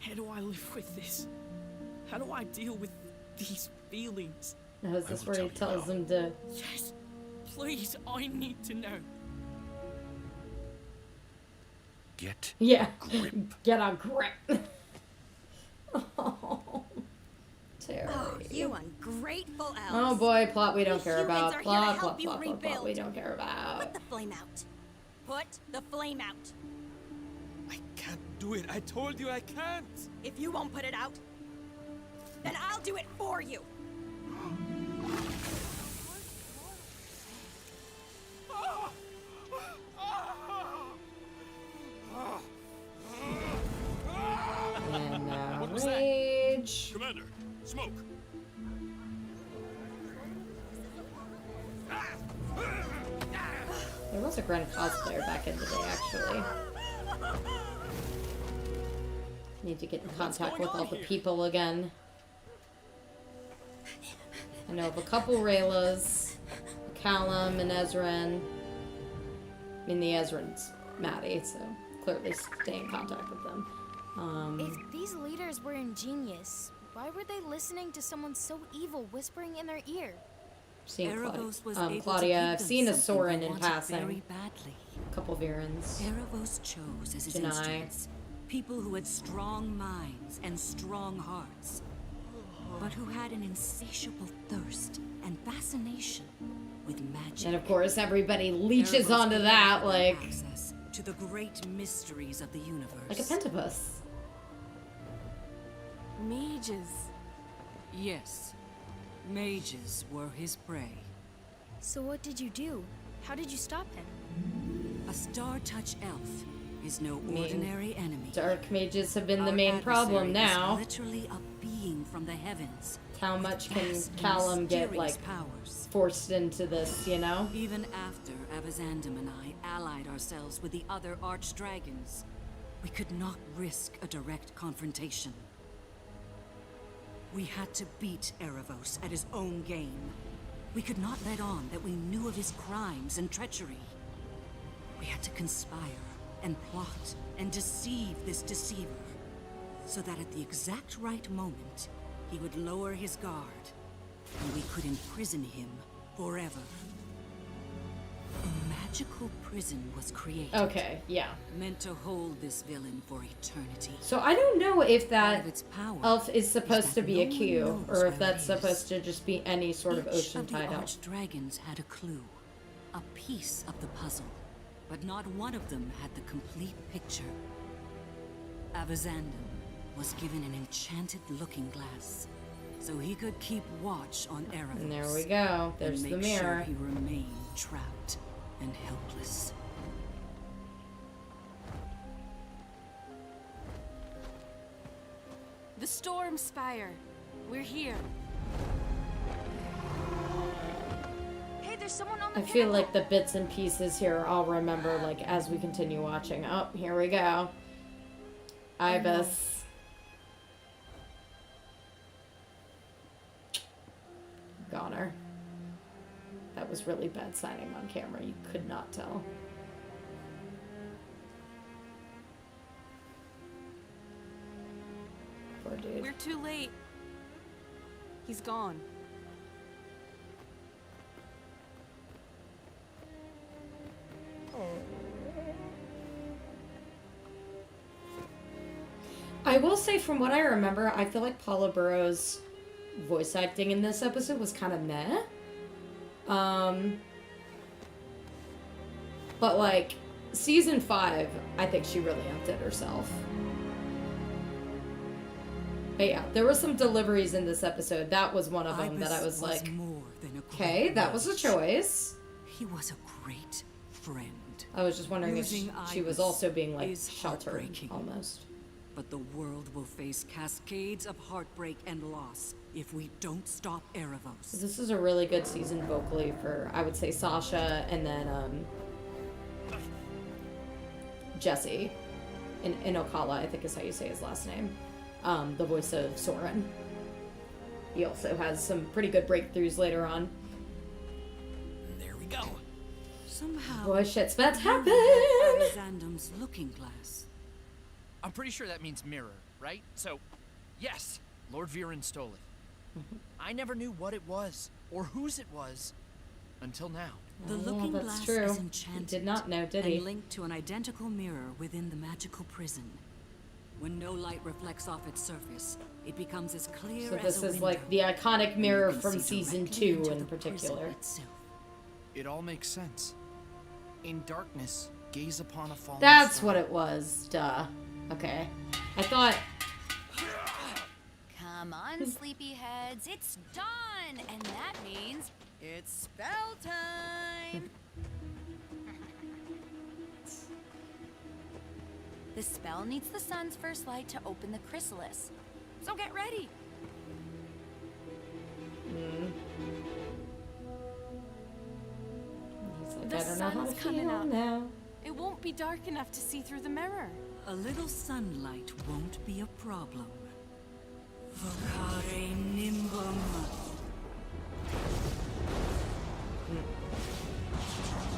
How do I live with this? How do I deal with these feelings? Now, is this where he tells him to... Yes, please, I need to know. Get Yeah, grip. get a grip. Oh, Terry. Oh, you ungrateful elves. Oh boy, plot we don't care Humans about. are here to Plot, help plot, you plot, plot, plot rebuild. we don't care about. Put the flame out. Put the flame out. Can't do it. I told you I can't. If you won't put it out, then I'll do it for you. damage. Commander, smoke. There was a Gren cosplayer back in the day, actually. Need to get in contact with all the people again. I know of a couple Raylas, Callum and Ezran. I mean, the Ezran's Maddie, so clearly stay in contact with them. If these leaders were ingenious, why were they listening to someone so evil whispering in their ear? Seen Erebos was Claudia. able Claudia, to I've give seen a them something Soren they in wanted passing. very badly. A couple Virans. Erebos chose as his Janai. instruments people who had strong minds and strong hearts, but who had an insatiable thirst and fascination with magic. And of course, everybody leeches Erebos onto gave that, them like access to the great mysteries of the universe. a pentapus. Mages. Yes, mages were his prey. So what did you do? How did you stop him? A star-touch elf is no mean, ordinary enemy. Dark mages have been the Our main problem adversary is now. literally a being from the heavens. How much can vast and Callum get, mysterious like, powers. forced into this, you know? Even after Avazandum and I allied ourselves with the other archdragons, we could not risk a direct confrontation. We had to beat Erebos at his own game. We could not let on that we knew of his crimes and treachery. We had to conspire and plot and deceive this deceiver, so that at the exact right moment, he would lower his guard, and we could imprison him forever. A magical prison was created. Okay, yeah. Meant to hold this villain for eternity. So I don't know if Part that of its power elf is supposed to be a no one Q, knows or if where that's it is. supposed to just be any sort of Each ocean of the tide elf. archdragons had a clue, a piece of the puzzle, but not one of them had the complete picture. Avazandum was given an enchanted looking glass, so he could keep watch on Erebos. And there we go. There's and the make mirror. Sure he remained trapped and helpless. The Storm Spire. We're here. Hey, there's someone on the I feel like the bits and pieces here I'll remember, like, as we continue watching. Oh, here we go. Ibis. Goner. That was really bad signing on camera. You could not tell. Poor dude. We're too late. He's gone. I will say, from what I remember, I feel like Paula Burrow's voice acting in this episode was kind of meh. But like, season 5, I think she really outdid herself. But yeah, there were some deliveries in this episode. That was one of them that I was like, more than a okay, that was a choice. He was a great friend. I was just wondering if Losing she was Ibis also being like is sheltered heartbreaking. almost. But the world will face cascades of heartbreak and loss if we don't stop Erebos. This is a really good season vocally for, I would say, Sasha and then Jesse. In Okala, I think is how you say his last name. The voice of Soren. He also has some pretty good breakthroughs later on. There we go. Somehow, Boy, shit's about to happen! Avazandum's looking glass. I'm pretty sure that means mirror, right? So, yes, Lord Viren stole it. I never knew what it was, or whose it was, until now. The Oh, looking that's glass true. is He enchanted did not know, did he? and linked to an identical mirror within the magical prison. When no light reflects off its surface, it becomes as clear So as this a is window. like the iconic mirror can from see season directly 2 into in the prison particular. itself. It all makes sense. In darkness, gaze upon a fallen That's star. what it was. Duh. Okay. I thought... Come on, sleepyheads, it's dawn, and that means it's spell time. The spell needs the sun's first light to open the chrysalis. So get ready. He's like, The I don't know how sun's to coming feel up. now. It won't be dark enough to see through the mirror. A little sunlight won't be a problem. Vocare nimbum.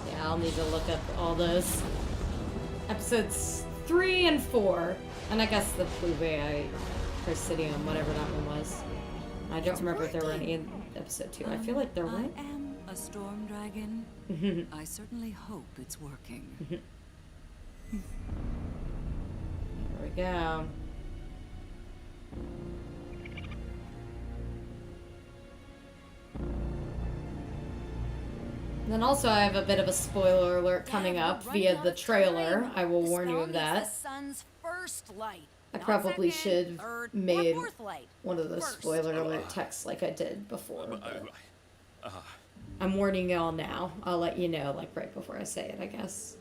Yeah, I'll need to look up all those. Episodes 3 and 4. And I guess the Pluvei Presidium, whatever that one was. I don't remember if there were any in episode 2. I feel like there I weren't. am a storm dragon. I certainly hope it's working. There we go. Then also I have a bit of a spoiler alert coming up via the trailer. I will warn you of that. The sun's first light. I not probably second, should have third, or made fourth light. one of those First. spoiler alert texts like I did before. But I'm warning y'all now. I'll let you know like right before I say it, I guess.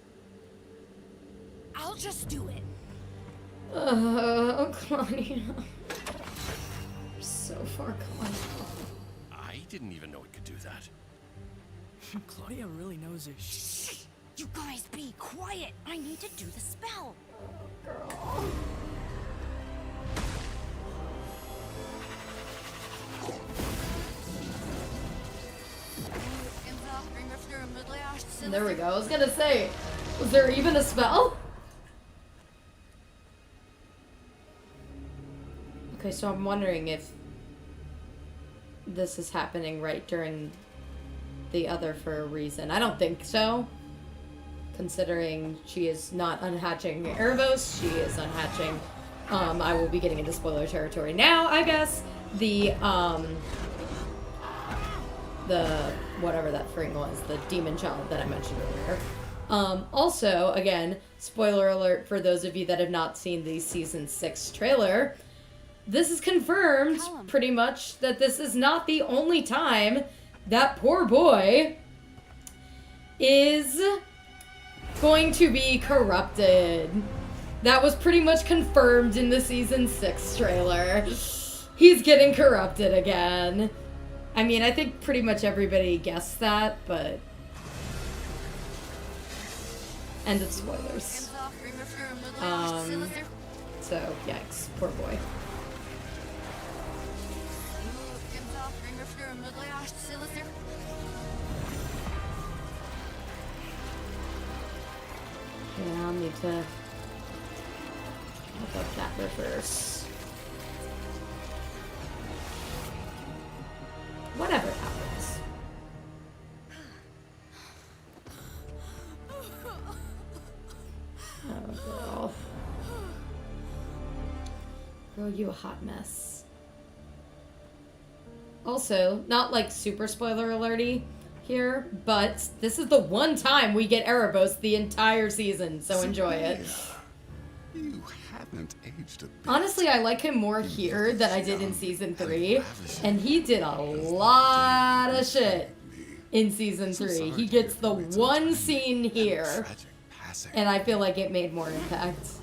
I'll just do it. Claudia. So far gone. I didn't even know it could do that. Claudia really knows her. Shh! You guys be quiet. I need to do the spell. Girl. There we go. I was gonna say, was there even a spell? Okay, so I'm wondering if this is happening right during the other for a reason. I don't think so. Considering she is not unhatching Erebos, she is unhatching. I will be getting into spoiler territory now, I guess. The whatever that thing was, the demon child that I mentioned earlier. Also, again, spoiler alert for those of you that have not seen the season 6 trailer. This is confirmed, pretty much, that this is not the only time that poor boy is going to be corrupted. That was pretty much confirmed in the season 6 trailer. He's getting corrupted again. I mean, I think pretty much everybody guessed that, but... End of spoilers. So, yikes. Poor boy. Yeah, I'll need to look up that reverse. Whatever happens. Oh, girl. Girl, you a hot mess. Also, not like super spoiler alerty here, but this is the one time we get Erebos the entire season, so enjoy it. You haven't aged a bit. Honestly, I like him more here than I did in season 3, and he did a lot of shit in season 3. He gets the one scene here, and I feel like it made more impact.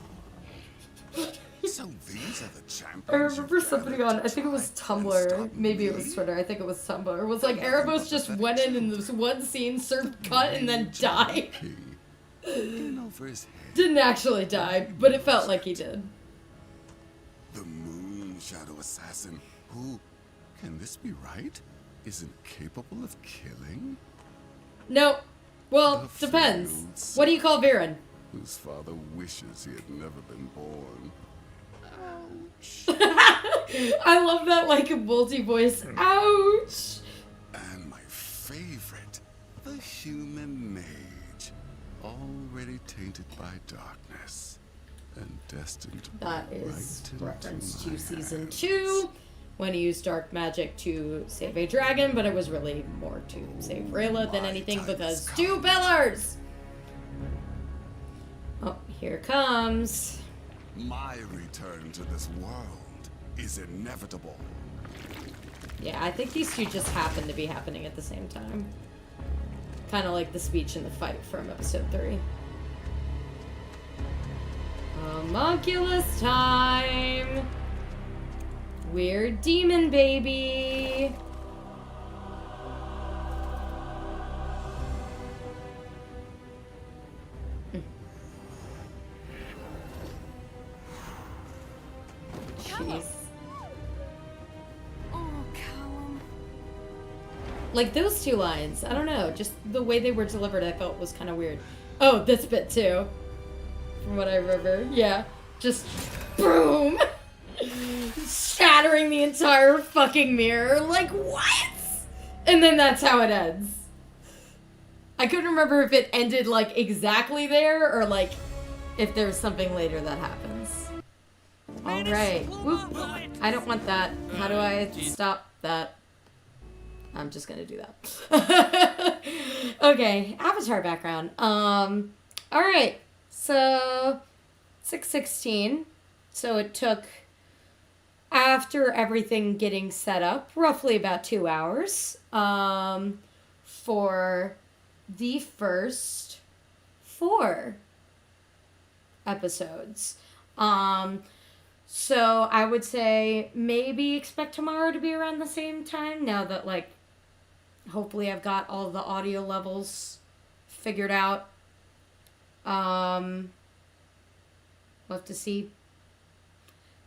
So these are the champions. I remember somebody on, I think it was Tumblr, maybe it was Twitter, I think it was Tumblr, was like, Erebos just went in this one scene, served cut, and then died. Didn't actually die, but it felt like he did. The Moon Shadow Assassin, who, can this be right, isn't capable of killing? No. Well, depends. What do you call Viren? Whose father wishes he had never been born. I love that, like, multi-voice. Ouch! And my favorite, the human mage, already tainted by darkness and destined to That be is right reference into to my season hands. 2, when he used dark magic to save a dragon, but it was really more to save Rayla than anything because 2 pillars! Oh, here it comes. My return to this world is inevitable. Yeah, I think these two just happen to be happening at the same time. Kind of like the speech and the fight from episode 3. Homunculus time! Weird demon baby. Jeez. Oh, Callum. Like those two lines, I don't know, just the way they were delivered I felt was kind of weird. Oh, this bit too. From what I remember. Yeah. Just boom! Shattering the entire fucking mirror. Like, what? And then that's how it ends. I couldn't remember if it ended, like, exactly there or, like, if there's something later that happens. Alright. Whoop. I don't want that. How do I stop that? I'm just gonna do that. Okay. Avatar background. Alright. So, 6:16. So it took, after everything getting set up, roughly about 2 hours for the first 4 episodes. So I would say maybe expect tomorrow to be around the same time, now that, like, hopefully I've got all the audio levels figured out. We'll have to see.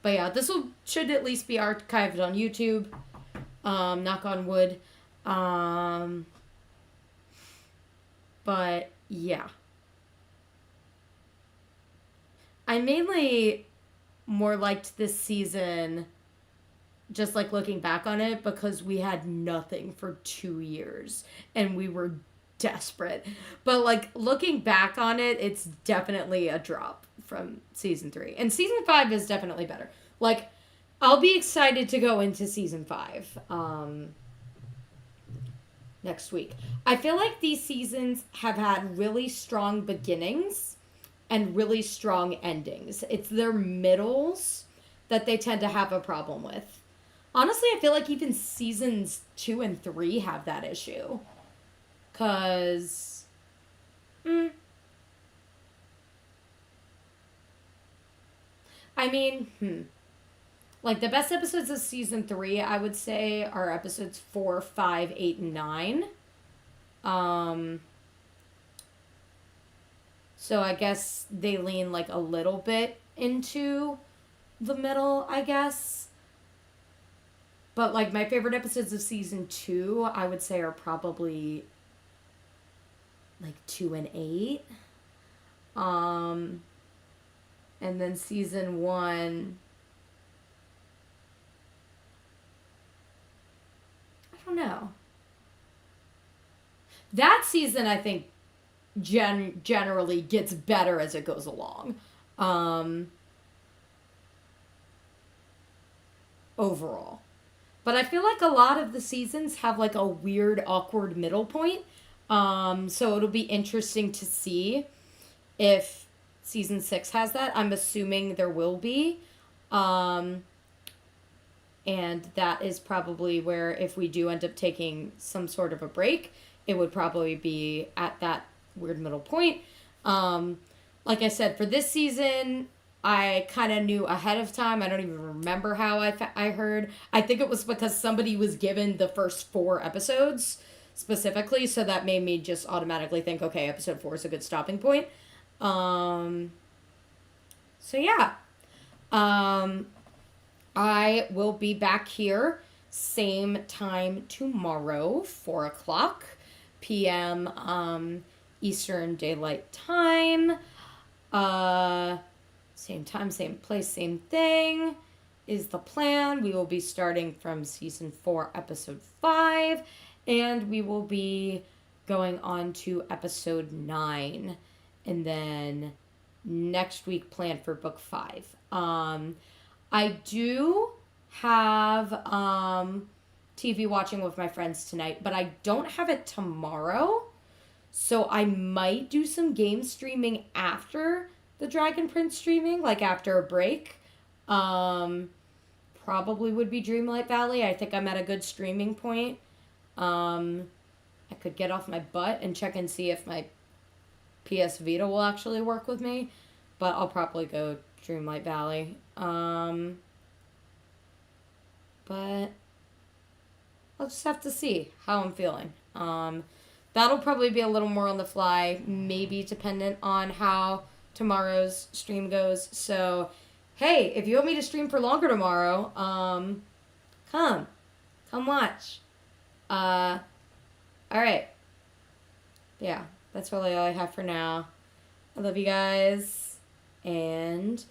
But yeah, this should at least be archived on YouTube. Knock on wood. But yeah. I mainly more liked this season, just like looking back on it, because we had nothing for 2 years and we were desperate. But like looking back on it, it's definitely a drop from season 3. And season 5 is definitely better. Like, I'll be excited to go into season 5 next week. I feel like these seasons have had really strong beginnings and really strong endings. It's their middles that they tend to have a problem with. Honestly, I feel like even seasons 2 and 3 have that issue. 'Cause... I mean, like, the best episodes of season 3, I would say, are episodes 4, 5, 8, and 9. So I guess they lean, like, a little bit into the middle, I guess. But, like, my favorite episodes of season 2, I would say, are probably, like, 2 and 8. And then season 1... I don't know. That season, I think, generally gets better as it goes along. Overall. But I feel like a lot of the seasons have, like, a weird, awkward middle point. So it'll be interesting to see if season 6 has that. I'm assuming there will be. And that is probably where, if we do end up taking some sort of a break, it would probably be at that weird middle point. Like I said, for this season, I kind of knew ahead of time. I don't even remember how I heard. I think it was because somebody was given the first 4 episodes specifically, so that made me just automatically think, okay, episode 4 is a good stopping point. So yeah. I will be back here same time tomorrow, 4 o'clock p.m. Eastern Daylight Time. Same time, same place, same thing is the plan. We will be starting from season 4, episode 5, and we will be going on to episode 9, and then next week planned for book 5. I do have TV watching with my friends tonight, but I don't have it tomorrow. So I might do some game streaming after the Dragon Prince streaming, like after a break. Probably would be Dreamlight Valley. I think I'm at a good streaming point. I could get off my butt and check and see if my PS Vita will actually work with me, but I'll probably go Dreamlight Valley. but I'll just have to see how I'm feeling. That'll probably be a little more on the fly, maybe dependent on how tomorrow's stream goes. So, hey, if you want me to stream for longer tomorrow, come watch. All right. Yeah, that's really all I have for now. I love you guys, and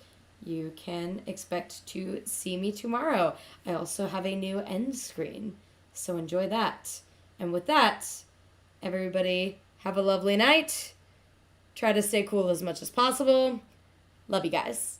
you can expect to see me tomorrow. I also have a new end screen, so enjoy that. And with that, everybody have a lovely night. Try to stay cool as much as possible. Love you guys.